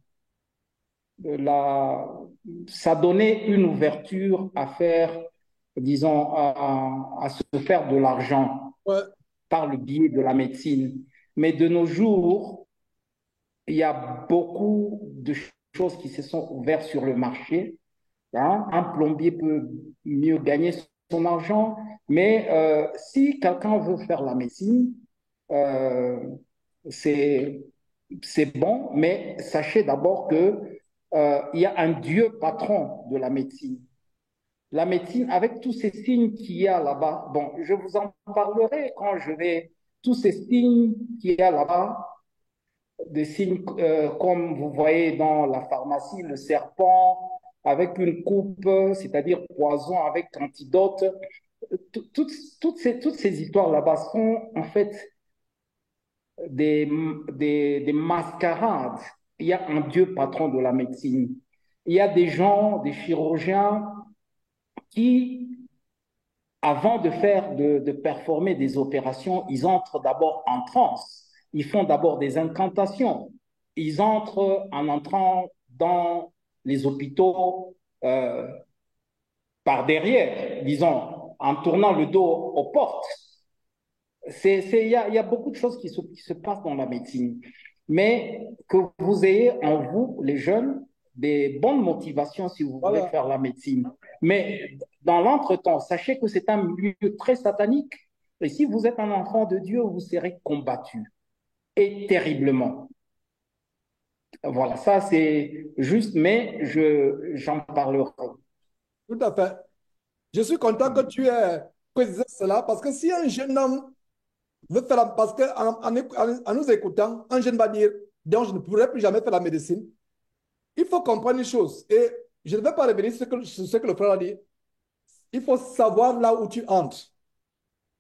Ça donnait une ouverture à faire, disons, à se faire de l'argent Ouais. par le biais de la médecine. Mais de nos jours, il y a beaucoup de choses qui se sont ouvertes sur le marché. Hein. Un plombier peut mieux gagner son argent, mais si quelqu'un veut faire la médecine, euh, c'est c'est bon, mais sachez d'abord que il y a un Dieu patron de la médecine. La médecine, avec tous ces signes qu'il y a là-bas, bon, je vous en parlerai quand je vais, tous ces signes qu'il y a là-bas, des signes comme vous voyez dans la pharmacie, le serpent avec une coupe, c'est-à-dire poison avec antidote. Toutes ces histoires là-bas sont en fait des, des mascarades. Il y a un Dieu patron de la médecine. Il y a des gens, des chirurgiens qui, avant de faire, de performer des opérations, ils entrent d'abord en transe. Ils font d'abord des incantations. Ils entrent en entrant dans les hôpitaux par derrière, disons, en tournant le dos aux portes. Il y a beaucoup de choses qui se passent dans la médecine. Mais que vous ayez en vous, les jeunes, des bonnes motivations si vous voulez Voilà. faire la médecine. Mais dans l'entretemps, sachez que c'est un milieu très satanique. Et si vous êtes un enfant de Dieu, vous serez combattu. Et terriblement. Voilà, ça c'est juste, mais j'en parlerai. Tout à fait. Je suis content que tu aies précisé cela parce que si un jeune homme veut faire parce en nous écoutant, un jeune va dire, donc je ne pourrai plus jamais faire la médecine. Il faut comprendre une chose et je ne vais pas revenir sur ce que le frère a dit. Il faut savoir là où tu entres.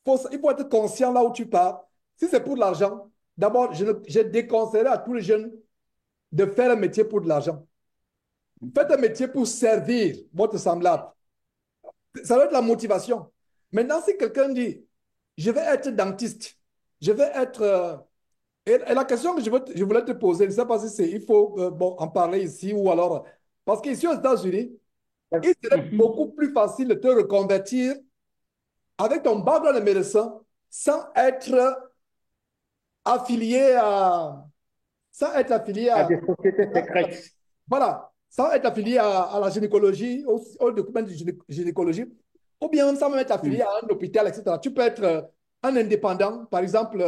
Il faut être conscient là où tu pars. Si c'est pour l'argent, d'abord, je déconseillerais à tous les jeunes de faire un métier pour de l'argent. Faites un métier pour servir votre semblable. Ça doit être la motivation. Maintenant, si quelqu'un dit, je vais être dentiste, je vais être... et la question que je voulais te poser, je ne sais pas si c'est, il faut bon, en parler ici ou alors... Parce qu'ici aux États-Unis, il serait beaucoup plus facile de te reconvertir avec ton background de médecin sans être affilié à... Sans être affilié À à... des sociétés secrètes. Voilà, sans être affilié à la gynécologie, au document de gynécologie, ou bien même sans même être affilié à un hôpital, etc. Tu peux être un indépendant, par exemple,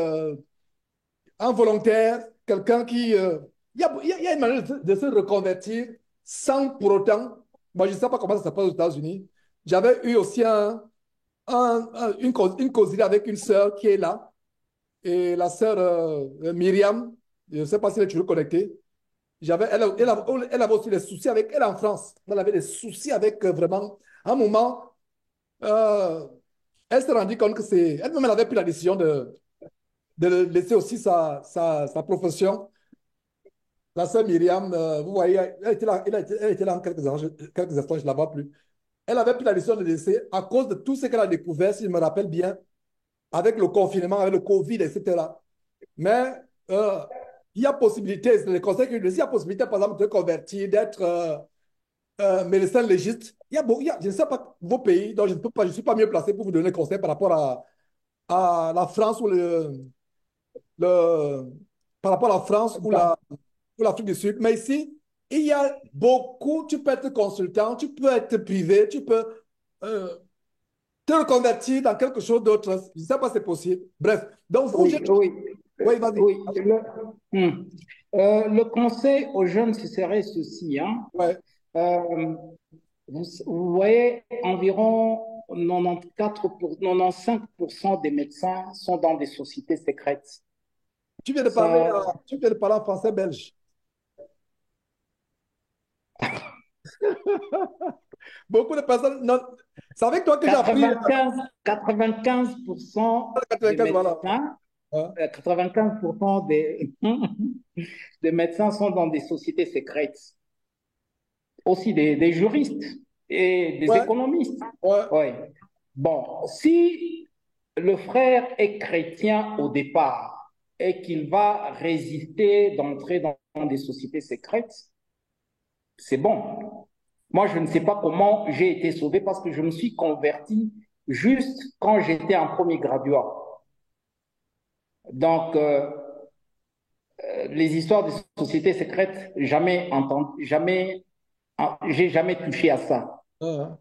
un volontaire, quelqu'un qui... il y a une manière de se reconvertir sans pour autant... Moi, je ne sais pas comment ça se passe aux États-Unis. J'avais eu aussi une causerie avec une sœur qui est là, et la sœur Myriam, je ne sais pas si elle est toujours connectée. Elle avait aussi des soucis avec elle en France. Elle avait des soucis avec vraiment. À un moment, euh, elle s'est rendue compte que c'est. Elle-même, elle avait pris la décision de laisser aussi sa profession. La sœur Myriam, vous voyez, elle était là en quelques instants, je ne la vois plus. Elle avait pris la décision de laisser à cause de tout ce qu'elle a découvert, si je me rappelle bien, avec le confinement, avec le Covid, etc. Mais euh, il y a possibilité, c'est le conseil que je dis, il y a possibilité, par exemple, de te convertir, d'être médecin légiste. Je ne sais pas vos pays, donc je ne suis pas mieux placé pour vous donner conseil par rapport à la France le, par rapport à la France ou l'Afrique du Sud. Mais ici, il y a beaucoup, tu peux être consultant, tu peux être privé, tu peux euh, te reconvertir dans quelque chose d'autre. Je ne sais pas si c'est possible. Bref, donc vous, Oui, oui, oui, vas-y. oui. Le conseil aux jeunes, ce serait ceci, hein. Ouais, Euh, vous voyez, environ 95% des médecins sont dans des sociétés secrètes. Tu viens de parler, Ça, tu viens de parler en français belge. Beaucoup de personnes. Non, c'est avec toi que j'ai appris 95% des 95, voilà. médecins, Hein? 95% des médecins sont dans des sociétés secrètes. Aussi des juristes et des Ouais, économistes. ouais. Oui. Bon, si le frère est chrétien au départ et qu'il va résister d'entrer dans des sociétés secrètes, c'est bon. Moi, je ne sais pas comment j'ai été sauvé parce que je me suis converti juste quand j'étais en premier graduat. Donc, les histoires de sociétés secrètes, jamais entendu, jamais, j'ai jamais touché à ça. Hein.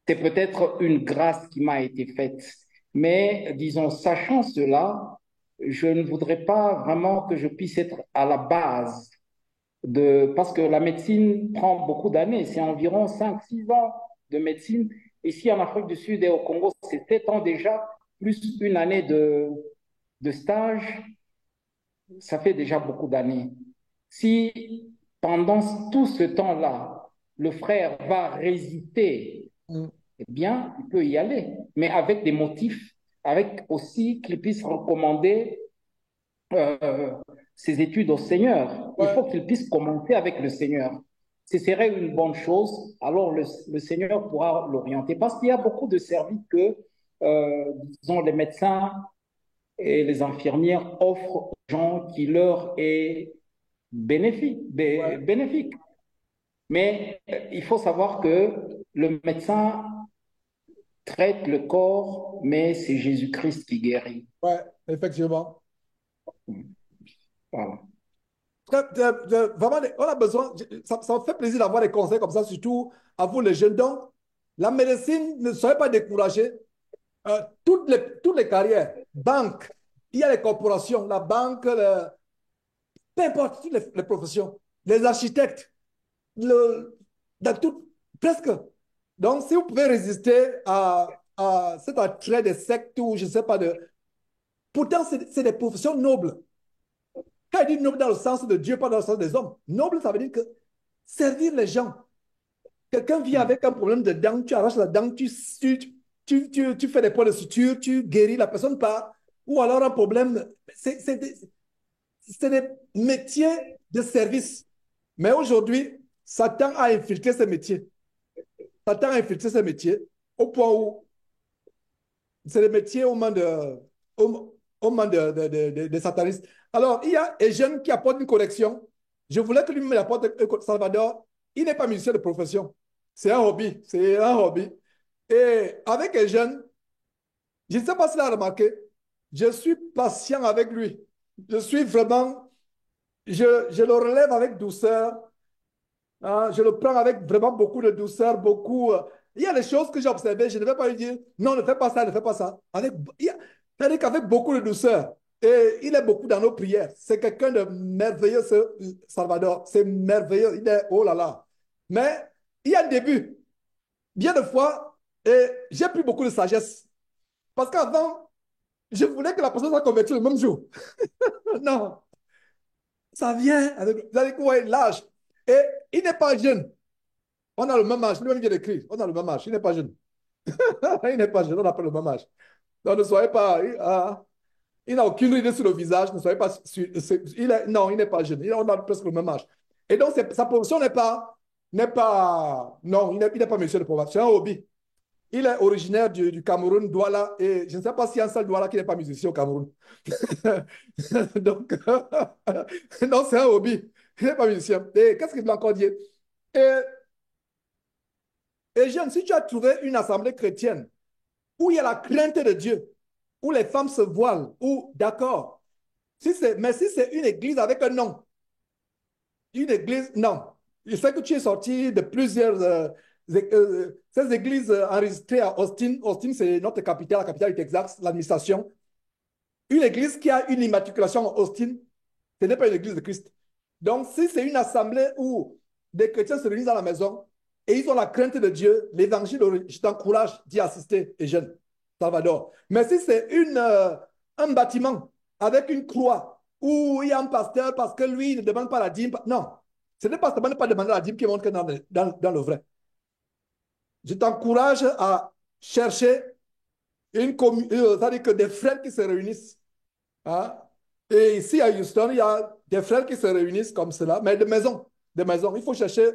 C'est peut-être une grâce qui m'a été faite. Mais disons, sachant cela, je ne voudrais pas vraiment que je puisse être à la base parce que la médecine prend beaucoup d'années. C'est environ 5, 6 ans de médecine. Ici, en Afrique du Sud et au Congo, c'est 7 ans déjà, plus une année de stage. Ça fait déjà beaucoup d'années. Si pendant tout ce temps-là, le frère va résister, Mm. eh bien, il peut y aller, mais avec des motifs, avec aussi qu'il puisse recommander euh, ses études au Seigneur. Il Ouais. faut qu'il puisse commencer avec le Seigneur. Ce serait une bonne chose, alors le Seigneur pourra l'orienter. Parce qu'il y a beaucoup de services que, disons, les médecins et les infirmières offrent aux gens qui leur est Ouais. bénéfique. Mais il faut savoir que le médecin traite le corps, mais c'est Jésus-Christ qui guérit. Ouais, effectivement. Voilà. Vraiment, on a besoin, ça me fait plaisir d'avoir des conseils comme ça, surtout à vous les jeunes. Donc, la médecine, ne soyez pas découragés. Toutes les carrières, banque, il y a les corporations, la banque, peu importe, toutes les professions, les architectes, dans tout, presque. Donc, si vous pouvez résister à cet attrait des sectes ou je ne sais pas de. Pourtant, c'est des professions nobles. Quand il dit noble dans le sens de Dieu, pas dans le sens des hommes, noble, ça veut dire que servir les gens. Quelqu'un vient avec un problème de dents, tu arraches la dent, tu fais des points de suture, tu guéris la personne par. Ou alors un problème. C'est des métiers de service. Mais aujourd'hui, Satan a infiltré ces métiers. Satan a infiltré ces métiers au point où c'est des métiers au main de satanistes. Alors, il y a un jeune qui apporte une correction. Je voulais que lui me apporte Salvador. Il n'est pas musicien de profession. C'est un hobby. C'est un hobby. Et avec un jeune, je ne sais pas s'il a remarqué, je suis patient avec lui. Je suis vraiment, je le relève avec douceur. Hein, je le prends avec vraiment beaucoup de douceur, beaucoup. Il y a des choses que j'ai observées, je ne vais pas lui dire non, ne fais pas ça, ne fais pas ça. C'est-à-dire qu'avec beaucoup de douceur. Et il est beaucoup dans nos prières. C'est quelqu'un de merveilleux, ce Salvador. C'est merveilleux. Il est, oh là là. Mais il y a un début. Bien de fois, et j'ai pris beaucoup de sagesse. Parce qu'avant, je voulais que la personne soit convertie le même jour. Non, ça vient avec, vous allez voir l'âge. Et il n'est pas jeune. On a le même âge. Lui-même vient d'écrire. On a le même âge. Il n'est pas jeune. Il n'est pas jeune. On n'a pas le même âge. Donc ne soyez pas. Il n'a aucune idée sur le visage. Ne soyez pas sûr. Non, il n'est pas jeune. On a presque le même âge. Et donc, sa profession n'est pas. Non, il n'est pas monsieur de province. C'est un hobby. Il est originaire du Cameroun, Douala. Et je ne sais pas s'il y a un seul Douala qui n'est pas musicien au Cameroun. Donc, non, c'est un hobby. Il n'est pas musicien. Et qu'est-ce qu'il veut encore dire? Et jeune, si tu as trouvé une assemblée chrétienne où il y a la crainte de Dieu, où les femmes se voilent, où, d'accord, mais si c'est une église avec un nom, une église, non. Je sais que tu es sorti de plusieurs ces églises enregistrées à Austin. Austin, c'est notre capitale, la capitale du Texas, l'administration. Une église qui a une immatriculation à Austin, ce n'est pas une église de Christ. Donc, si c'est une assemblée où des chrétiens se réunissent dans la maison, et ils ont la crainte de Dieu, l'évangile, je t'encourage d'y assister, et jeune, Salvador. Mais si c'est un bâtiment avec une croix où il y a un pasteur parce que lui, il ne demande pas la dîme, non, ce n'est pas seulement ne pas demander la dîme qui montre que dans le vrai. Je t'encourage à chercher une communauté, c'est-à-dire que des frères qui se réunissent. Hein? Et ici à Houston, il y a des frères qui se réunissent comme cela, mais de maison. De maison. Il faut chercher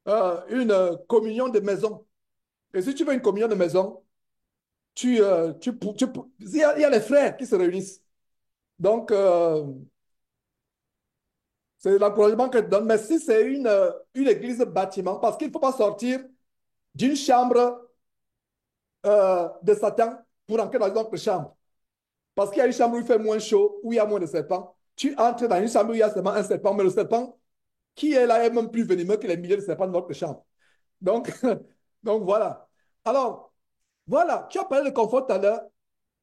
une communion de maison. Et si tu veux une communion de maison, il y a les frères qui se réunissent. Donc, c'est l'encouragement que je donne. Mais si c'est une église bâtiment, parce qu'il ne faut pas sortir d'une chambre de Satan pour entrer dans une autre chambre. Parce qu'il y a une chambre où il fait moins chaud, où il y a moins de serpents. Tu entres dans une chambre où il y a seulement un serpent, mais le serpent qui est là est même plus venimeux que les milliers de serpents de notre chambre. Donc, donc voilà. Alors, voilà, tu as parlé de confort tout à l'heure.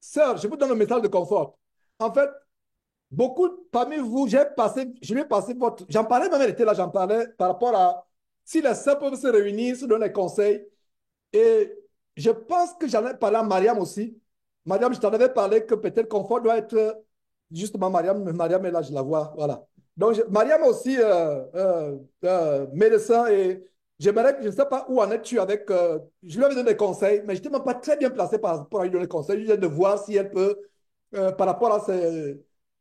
Sœur, je vous donne un message de confort. En fait, beaucoup parmi vous, je vais passer votre. J'en parlais même, elle était là, j'en parlais par rapport à si les sœurs peuvent se réunir, se donner des conseils. Et je pense que j'en ai parlé à Mariam aussi. Mariam, je t'en avais parlé que peut-être confort doit être justement Mariam. Mariam est là, je la vois. Voilà. Donc, Mariam aussi médecin et j'aimerais que je ne sais pas où en es-tu avec. Je lui avais donné des conseils, mais je n'étais même pas très bien placé pour lui donner des conseils. Je viens de voir si elle peut, par rapport à ces.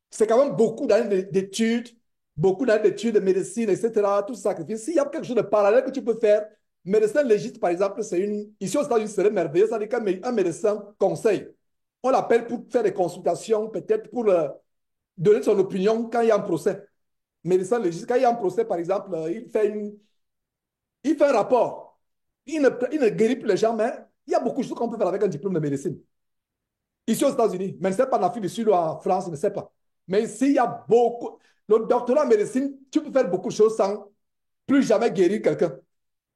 C'est quand même beaucoup d'années d'études de médecine, etc. Tout ce sacrifice. S'il y a quelque chose de parallèle que tu peux faire, médecin légiste, par exemple, c'est une. Ici aux États-Unis, c'est merveilleux. Ça veut dire qu'un médecin conseille. On l'appelle pour faire des consultations, peut-être pour donner son opinion quand il y a un procès. Médecin légiste, quand il y a un procès, par exemple, il fait un rapport. Il ne guérit plus les gens, mais il y a beaucoup de choses qu'on peut faire avec un diplôme de médecine. Ici aux États-Unis, mais je ne sais pas en Afrique du Sud ou en France, je ne sais pas. Mais ici, il y a beaucoup. Le doctorat en médecine, tu peux faire beaucoup de choses sans plus jamais guérir quelqu'un,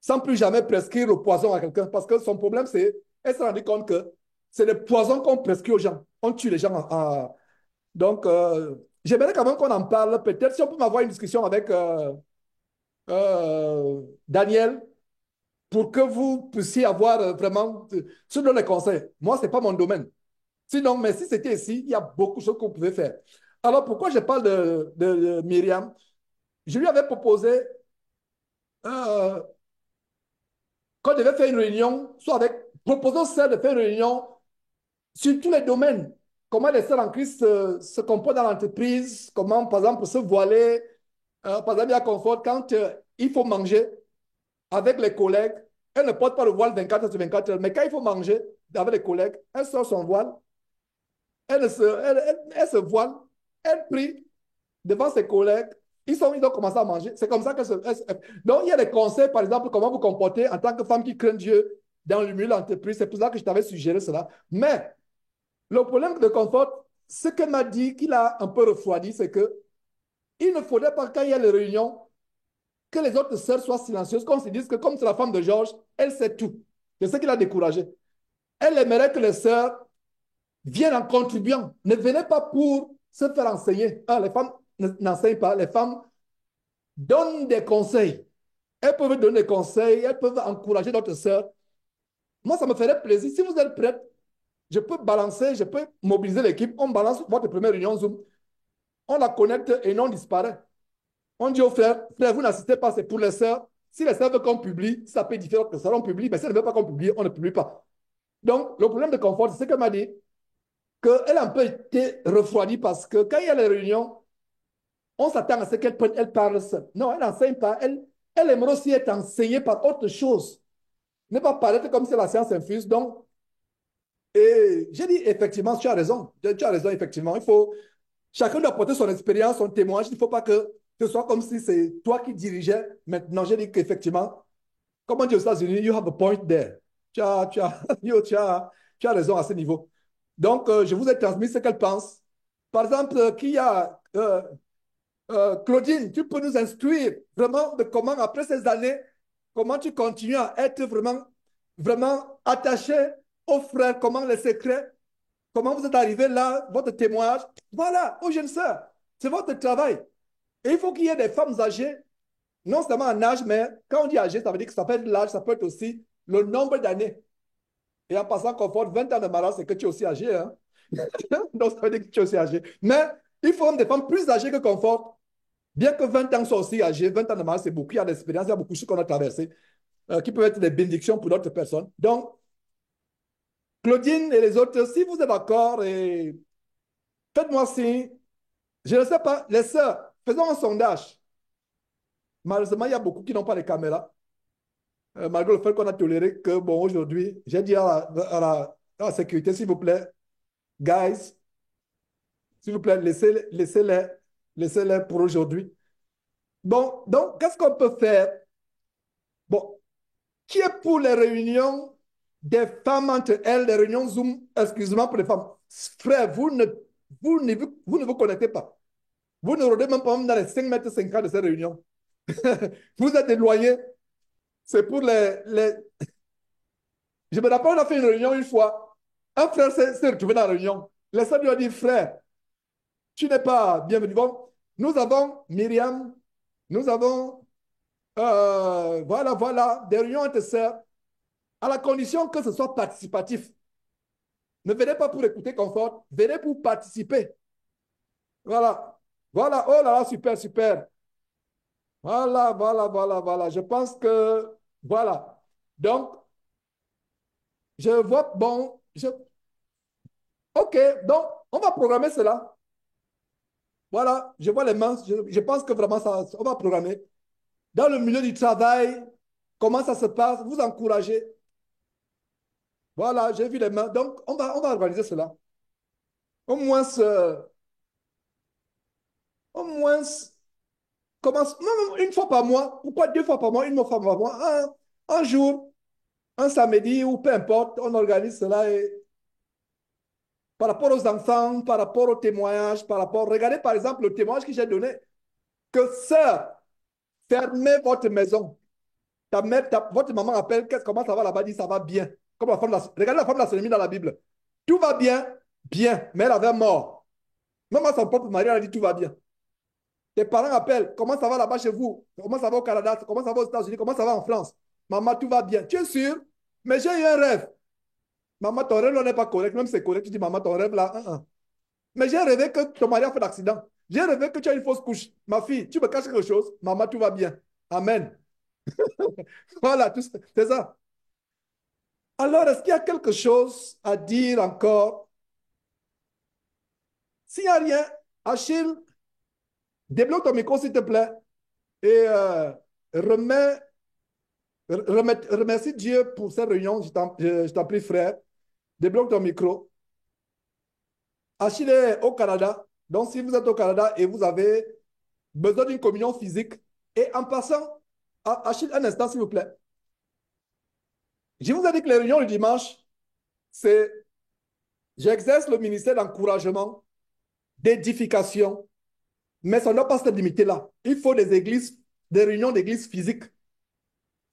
sans plus jamais prescrire le poison à quelqu'un. Parce que son problème, c'est elle s'est rendue compte que c'est le poison qu'on prescrit aux gens. On tue les gens. Donc, j'aimerais quand même qu'on en parle. Peut-être si on peut m'avoir une discussion avec Daniel pour que vous puissiez avoir vraiment ce dont les conseils. Moi, ce n'est pas mon domaine. Sinon, mais si c'était ici, il y a beaucoup de choses qu'on pouvait faire. Alors, pourquoi je parle de Myriam? Je lui avais proposé euh, qu'on devait faire une réunion, soit avec, proposons ça de faire une réunion sur tous les domaines. Comment les sœurs en Christ se comportent dans l'entreprise, comment, par exemple, se voiler. Par exemple, il y a confort quand il faut manger avec les collègues. Elle ne porte pas le voile 24 heures sur 24 heures, mais quand il faut manger avec les collègues, elle sort son voile, elle se voile, elle prie devant ses collègues. Ils ont commencé à manger. C'est comme ça que donc, il y a des conseils, par exemple, comment vous comporter en tant que femme qui craint Dieu dans le milieu de l'entreprise. C'est pour ça que je t'avais suggéré cela. Mais le problème de confort, ce qu'elle m'a dit, qu'il a un peu refroidi, c'est que il ne faudrait pas, quand il y a les réunions, que les autres sœurs soient silencieuses, qu'on se dise que comme c'est la femme de Georges, elle sait tout. C'est ce qui l'a découragé. Elle aimerait que les sœurs viennent en contribuant. Ne venez pas pour se faire enseigner. Ah, les femmes n'enseignent pas. Les femmes donnent des conseils. Elles peuvent donner des conseils, elles peuvent encourager d'autres sœurs. Moi, ça me ferait plaisir. Si vous êtes prête, je peux balancer, je peux mobiliser l'équipe. On balance votre première réunion Zoom. On la connecte et non disparaît. On dit aux frères, frères, vous n'assistez pas, c'est pour les sœurs. Si les sœurs veulent qu'on publie, ça peut différer que ça, on publie. Mais si elles ne veulent pas qu'on publie, on ne publie pas. Donc, le problème de confort, c'est ce qu'elle m'a dit, qu'elle a un peu été refroidie parce que quand il y a les réunions, on s'attend à ce qu'elle parle seule. Non, elle n'enseigne pas. Elle aimerait aussi être enseignée par autre chose. Ne pas paraître comme si la science infuse. Donc, et j'ai dit, effectivement, tu as raison. Tu as raison, effectivement. Chacun doit porter son expérience, son témoignage. Il ne faut pas que ce soit comme si c'est toi qui dirigeais. Maintenant, j'ai dit qu'effectivement, comme on dit aux États-Unis, you have a point there. Tu as raison à ce niveau. Donc, je vous ai transmis ce qu'elle pense. Par exemple, Claudine, tu peux nous instruire vraiment de comment, après ces années, comment tu continues à être vraiment, vraiment attaché aux frères, comment les secrets, comment vous êtes arrivé là, votre témoignage. Voilà, aux jeunes sœurs, c'est votre travail. Et il faut qu'il y ait des femmes âgées, non seulement en âge, mais quand on dit âgé, ça veut dire que ça peut être l'âge, ça peut être aussi le nombre d'années. Et en passant confort, 20 ans de mariage, c'est que tu es aussi âgé. Hein? Donc, ça veut dire que tu es aussi âgé. Mais il faut des femmes plus âgées que confort. Bien que 20 ans soient aussi âgés, 20 ans de mariage, c'est beaucoup. Il y a l'expérience, il y a beaucoup de choses qu'on a traversées qui peuvent être des bénédictions pour d'autres personnes. Donc, Claudine et les autres, si vous êtes d'accord, faites-moi signe. Je ne sais pas, les sœurs, faisons un sondage. Malheureusement, il y a beaucoup qui n'ont pas de caméras. Malgré le fait qu'on a toléré que, bon, aujourd'hui, j'ai dit à la sécurité, s'il vous plaît, guys, s'il vous plaît, laissez-les pour aujourd'hui. Bon, donc, qu'est-ce qu'on peut faire? Bon, qui est pour les réunions des femmes entre elles, les réunions Zoom, excusez-moi pour les femmes? Frère, vous ne vous connectez pas. Vous ne rôdez même pas dans les 5 mètres 50 de ces réunions. Vous êtes éloignés. C'est pour les... Je me rappelle, on a fait une réunion une fois. Un frère s'est retrouvé dans la réunion. Les sœurs lui ont dit, frère, tu n'es pas bienvenu. Bon, nous avons Myriam, nous avons, voilà, des réunions entre sœurs, à la condition que ce soit participatif. Ne venez pas pour écouter confort, venez pour participer. Voilà, voilà, oh là là, super, super. Voilà. Je pense que, voilà. Donc, je vois, bon, OK, donc, on va programmer cela. Voilà, je vois les mains, je pense que vraiment, on va programmer. Dans le milieu du travail, comment ça se passe, vous encouragez. Voilà, j'ai vu les mains. Donc, on va organiser cela. Au moins, au moins, commence, non, une fois par mois. Pourquoi 2 fois par mois, une fois par mois? Un jour, un samedi ou peu importe, on organise cela. Et par rapport aux enfants, par rapport aux témoignages, par rapport... Regardez par exemple le témoignage que j'ai donné. Que sœur, fermez votre maison. Votre maman appelle, comment ça va là-bas? Dit ça va bien. Comme la femme regardez la femme de la Sonomie dans la Bible. Tout va bien, bien, mais elle avait mort. Même à son propre mari, elle a dit tout va bien. Tes parents appellent, comment ça va là-bas chez vous? Comment ça va au Canada? Comment ça va aux États-Unis? Comment ça va en France? Maman, tout va bien. Tu es sûr? Mais j'ai eu un rêve. Maman, ton rêve n'est pas correct. Même si c'est correct, tu dis, maman, ton rêve là, Mais j'ai rêvé que ton mari a fait l'accident. J'ai rêvé que tu as une fausse couche. Ma fille, tu me caches quelque chose? Maman, tout va bien. Amen. Voilà, c'est ça. Alors, est-ce qu'il y a quelque chose à dire encore? S'il n'y a rien, Achille, débloque ton micro, s'il te plaît, et remercie Dieu pour cette réunion. Je t'en prie, frère. Débloque ton micro. Achille est au Canada. Donc, si vous êtes au Canada et vous avez besoin d'une communion physique, et en passant, Achille, un instant, s'il vous plaît. Je vous ai dit que les réunions le dimanche, c'est j'exerce le ministère d'encouragement, d'édification, mais ça ne doit pas se limiter là. Il faut des églises, des réunions d'églises physiques.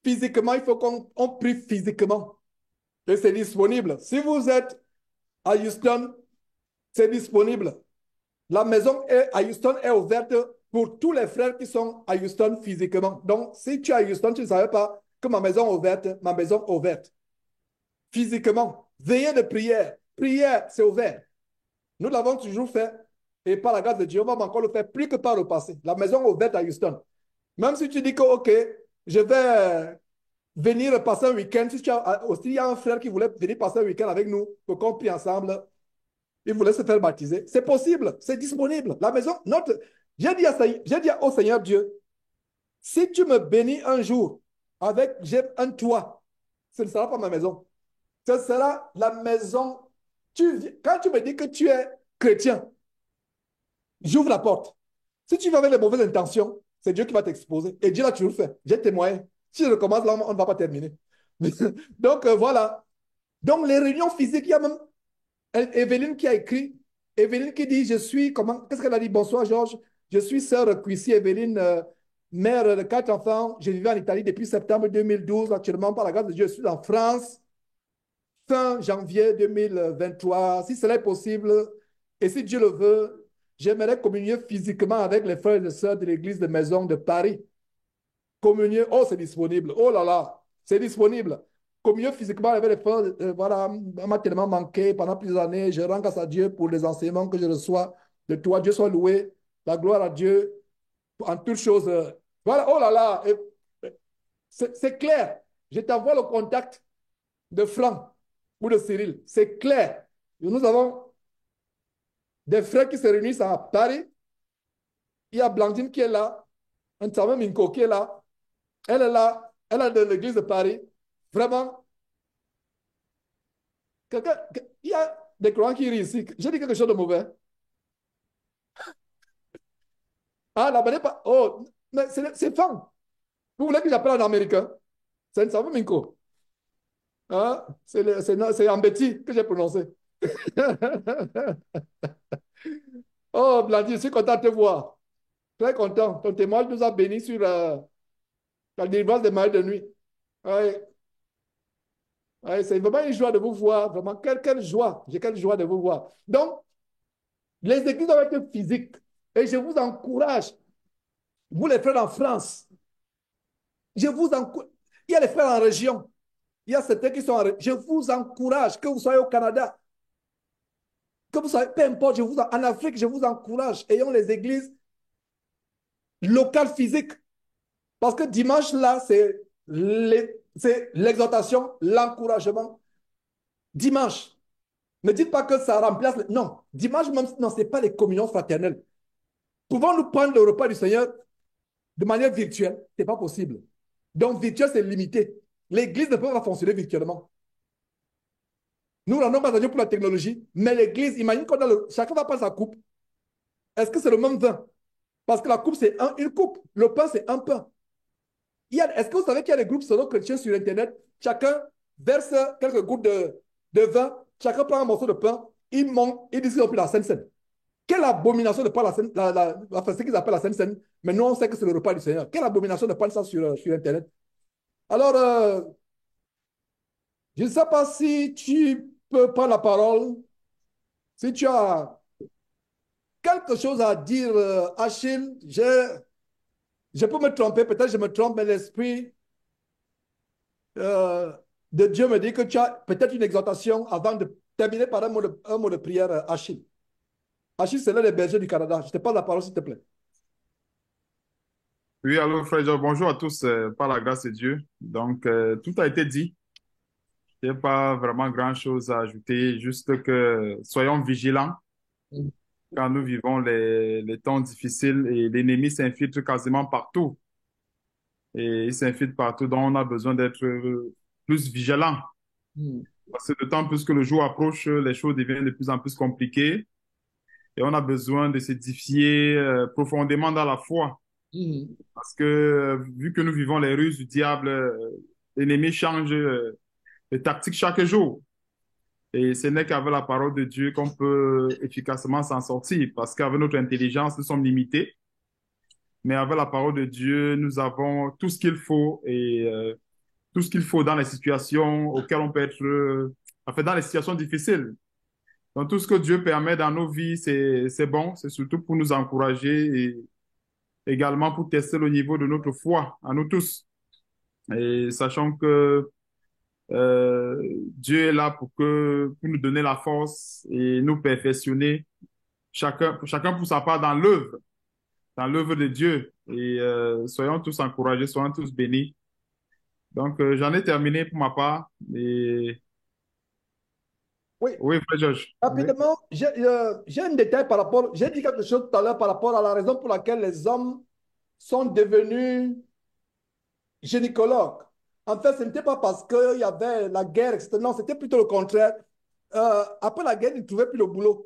Physiquement, il faut qu'on prie physiquement. Et c'est disponible. Si vous êtes à Houston, c'est disponible. La maison à Houston est ouverte pour tous les frères qui sont à Houston physiquement. Donc, si tu es à Houston, tu ne savais pas que ma maison est ouverte, ma maison est ouverte. Physiquement, veillée de prière. Prière, c'est ouvert. Nous l'avons toujours fait. Et par la grâce de Dieu, on va encore le faire plus que par le passé. La maison est ouverte à Houston. Même si tu dis que, OK, je vais venir passer un week-end. Si tu as aussi, il y a un frère qui voulait venir passer un week-end avec nous pour qu'on prie ensemble. Il voulait se faire baptiser. C'est possible, c'est disponible. La maison, j'ai dit au Seigneur Dieu, si tu me bénis un jour avec j'ai un toit, ce ne sera pas ma maison. Ce sera la maison. Quand tu me dis que tu es chrétien, j'ouvre la porte. Si tu vas avec les mauvaises intentions, c'est Dieu qui va t'exposer. Et Dieu l'a toujours fait. J'ai témoigné. Si je recommence là, on ne va pas terminer. Donc, voilà. Donc, les réunions physiques, il y a même Evelyne qui a écrit. Evelyne qui dit, qu'est-ce qu'elle a dit? Bonsoir, Georges. Je suis sœur Cuissi Evelyne, mère de 4 enfants. Je vivais en Italie depuis septembre 2012. Actuellement, par la grâce de Dieu, je suis en France. Fin janvier 2023. Si cela est possible, et si Dieu le veut, j'aimerais communier physiquement avec les frères et sœurs de l'église de Maison de Paris. communier, oh, c'est disponible. Oh là là, c'est disponible. Communier physiquement avec les frères, voilà, on m'a tellement manqué pendant plusieurs années. Je rends grâce à Dieu pour les enseignements que je reçois de toi. Dieu soit loué. La gloire à Dieu en toutes choses. Voilà, oh là là, c'est clair. Je t'envoie le contact de Franck ou de Cyril. C'est clair. Nous avons des frères qui se réunissent à Paris. Il y a Blandine qui est là. Un Tsamé Minko qui est là. Elle est là. Elle est de l'église de Paris. Vraiment. Il y a des croyants qui rient ici. J'ai dit quelque chose de mauvais. Ah, là-bas, pas. Oh, mais c'est fan. Vous voulez que j'appelle un Américain? C'est un Tsamé Minko. Hein? C'est en Betty que j'ai prononcé. Oh, Blandine, je suis content de te voir. Très content. Ton témoignage nous a bénis sur la délivrance des malades de nuit. Ouais, ouais, c'est vraiment une joie de vous voir. Vraiment, quelle joie. J'ai quelle joie de vous voir. Donc, les églises doivent être physiques. Et je vous encourage, vous les frères en France, je vous encourage. Il y a les frères en région. Il y a certains qui sont en région. Je vous encourage, que vous soyez au Canada, que vous soyez, peu importe, en Afrique, je vous encourage. Ayons les églises locales physiques. Parce que dimanche, là, c'est l'exhortation, l'encouragement. Dimanche. Ne dites pas que ça remplace. Non, dimanche même, non, ce n'est pas les communions fraternelles. Pouvons-nous prendre le repas du Seigneur de manière virtuelle? Ce n'est pas possible. Donc, virtuel, c'est limité. L'Église ne peut pas fonctionner virtuellement. Nous rendons pas à Dieu pour la technologie, mais l'Église, imagine qu'on a chacun va prendre sa coupe. Est-ce que c'est le même vin? Parce que la coupe, c'est une coupe. Le pain, c'est un pain. Est-ce que vous savez qu'il y a des groupes solo chrétiens sur Internet? Chacun verse quelques gouttes de vin, chacun prend un morceau de pain, ils montent, ils disent qu'ils ont pris la Sainte Seine. Quelle abomination de prendre ce qu'ils appellent la Sainte Seine, mais nous on sait que c'est le repas du Seigneur. Quelle abomination de prendre ça sur Internet. Alors, je ne sais pas si tu peux prendre la parole, si tu as quelque chose à dire, Achille. Je peux me tromper, peut-être je me trompe, mais l'esprit de Dieu me dit que tu as peut-être une exhortation avant de terminer par un mot de prière, Achille. Achille, c'est l'un des bergers du Canada. Je te parle la parole, s'il te plaît. Oui, alors frère, bonjour à tous par la grâce de Dieu. Donc, tout a été dit. Il n'y a pas vraiment grand-chose à ajouter, juste que soyons vigilants quand nous vivons les temps difficiles et l'ennemi s'infiltre quasiment partout. Et il s'infiltre partout, donc on a besoin d'être plus vigilants. Mm. Parce que d'autant plus que le jour approche, les choses deviennent de plus en plus compliquées et on a besoin de s'édifier profondément dans la foi. Mm. Parce que vu que nous vivons les ruses du diable, l'ennemi change de tactique chaque jour. Et ce n'est qu'avec la parole de Dieu qu'on peut efficacement s'en sortir. Parce qu'avec notre intelligence, nous sommes limités. Mais avec la parole de Dieu, nous avons tout ce qu'il faut et tout ce qu'il faut dans les situations auxquelles on peut être, enfin, dans les situations difficiles. Donc, tout ce que Dieu permet dans nos vies, c'est bon. C'est surtout pour nous encourager et également pour tester le niveau de notre foi à nous tous. Et sachant que Dieu est là pour nous donner la force et nous perfectionner, chacun pour sa part dans l'œuvre de Dieu. Et soyons tous encouragés, soyons tous bénis. Donc, j'en ai terminé pour ma part. Et Oui, oui, frère Georges. rapidement, j'ai un détail par rapport. J'ai dit quelque chose tout à l'heure par rapport à la raison pour laquelle les hommes sont devenus gynécologues. En fait, ce n'était pas parce qu'il y avait la guerre, etc. Non, c'était plutôt le contraire. Après la guerre, ils ne trouvaient plus le boulot.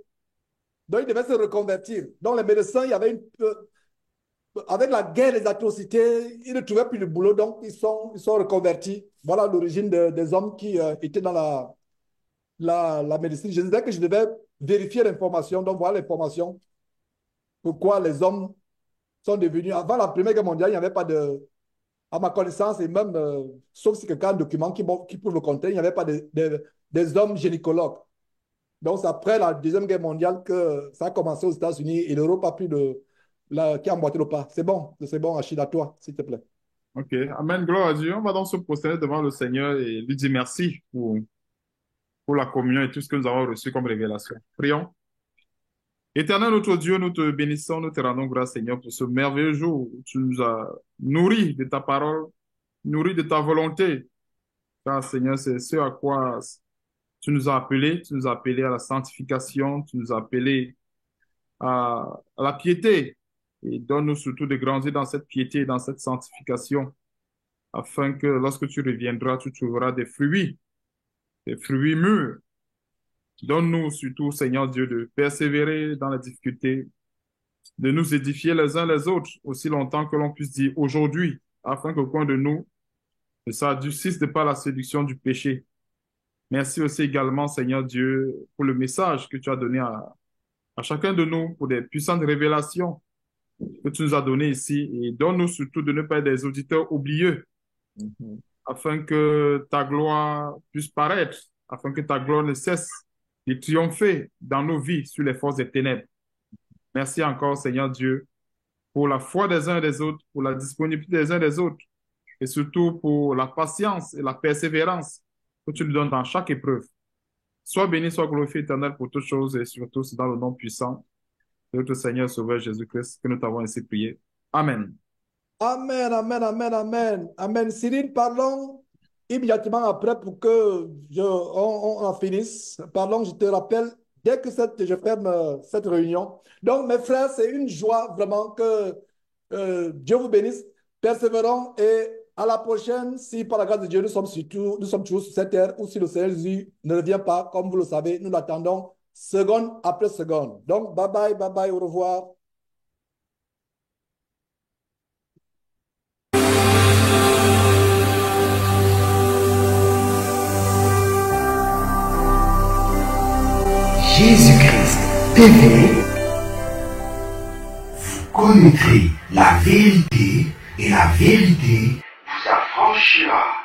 Donc, ils devaient se reconvertir. Donc, les médecins, il y avait avec la guerre, les atrocités, ils ne trouvaient plus de boulot. Donc, ils sont reconvertis. Voilà l'origine des hommes qui étaient dans la médecine. Je disais que je devais vérifier l'information. Donc, voilà l'information. Pourquoi les hommes sont devenus. Avant la Première Guerre mondiale, il n'y avait pas de. À ma connaissance, et même, sauf si quelqu'un a un document qui prouve le contraire, il n'y avait pas des hommes gynécologues. Donc, c'est après la Deuxième Guerre mondiale que ça a commencé aux États-Unis et l'Europe a pris qui a emboîté le pas. C'est bon, Achille, à toi, s'il te plaît. Ok, Amen, gloire à Dieu. On va donc se prosterner devant le Seigneur et lui dire merci pour la communion et tout ce que nous avons reçu comme révélation. Prions. Éternel notre Dieu, nous te bénissons, nous te rendons grâce, Seigneur, pour ce merveilleux jour où tu nous as nourris de ta parole, nourris de ta volonté. Car, Seigneur, c'est ce à quoi tu nous as appelés à la sanctification, tu nous as appelés à la piété. Et donne-nous surtout de grandir dans cette piété et dans cette sanctification, afin que lorsque tu reviendras, tu trouveras des fruits mûrs. Donne-nous surtout, Seigneur Dieu, de persévérer dans la difficulté, de nous édifier les uns les autres aussi longtemps que l'on puisse dire aujourd'hui, afin qu'aucun de nous ne s'adoucisse de par la séduction du péché. Merci aussi également, Seigneur Dieu, pour le message que tu as donné à chacun de nous, pour des puissantes révélations que tu nous as données ici. Et donne-nous surtout de ne pas être des auditeurs oublieux, afin que ta gloire puisse paraître, afin que ta gloire ne cesse de triompher dans nos vies sur les forces des ténèbres. Merci encore, Seigneur Dieu, pour la foi des uns et des autres, pour la disponibilité des uns et des autres, et surtout pour la patience et la persévérance que tu nous donnes dans chaque épreuve. Sois béni, sois glorifié, Éternel, pour toutes choses, et surtout c'est dans le nom puissant de notre Seigneur Sauveur Jésus-Christ que nous t'avons ainsi prié. Amen. Amen, amen, amen, amen. Amen. Cyril, parlons immédiatement après pour que on en finisse. Parlons, je te rappelle, dès que je ferme cette réunion. Donc, mes frères, c'est une joie vraiment que Dieu vous bénisse. Persévérons et à la prochaine. Si par la grâce de Dieu, nous sommes toujours sur cette terre ou si le Seigneur Jésus ne revient pas, comme vous le savez, nous l'attendons seconde après seconde. Donc, bye bye, bye bye, au revoir. Jésus-Christ TV, vous connaîtrez la vérité et la vérité vous affranchira.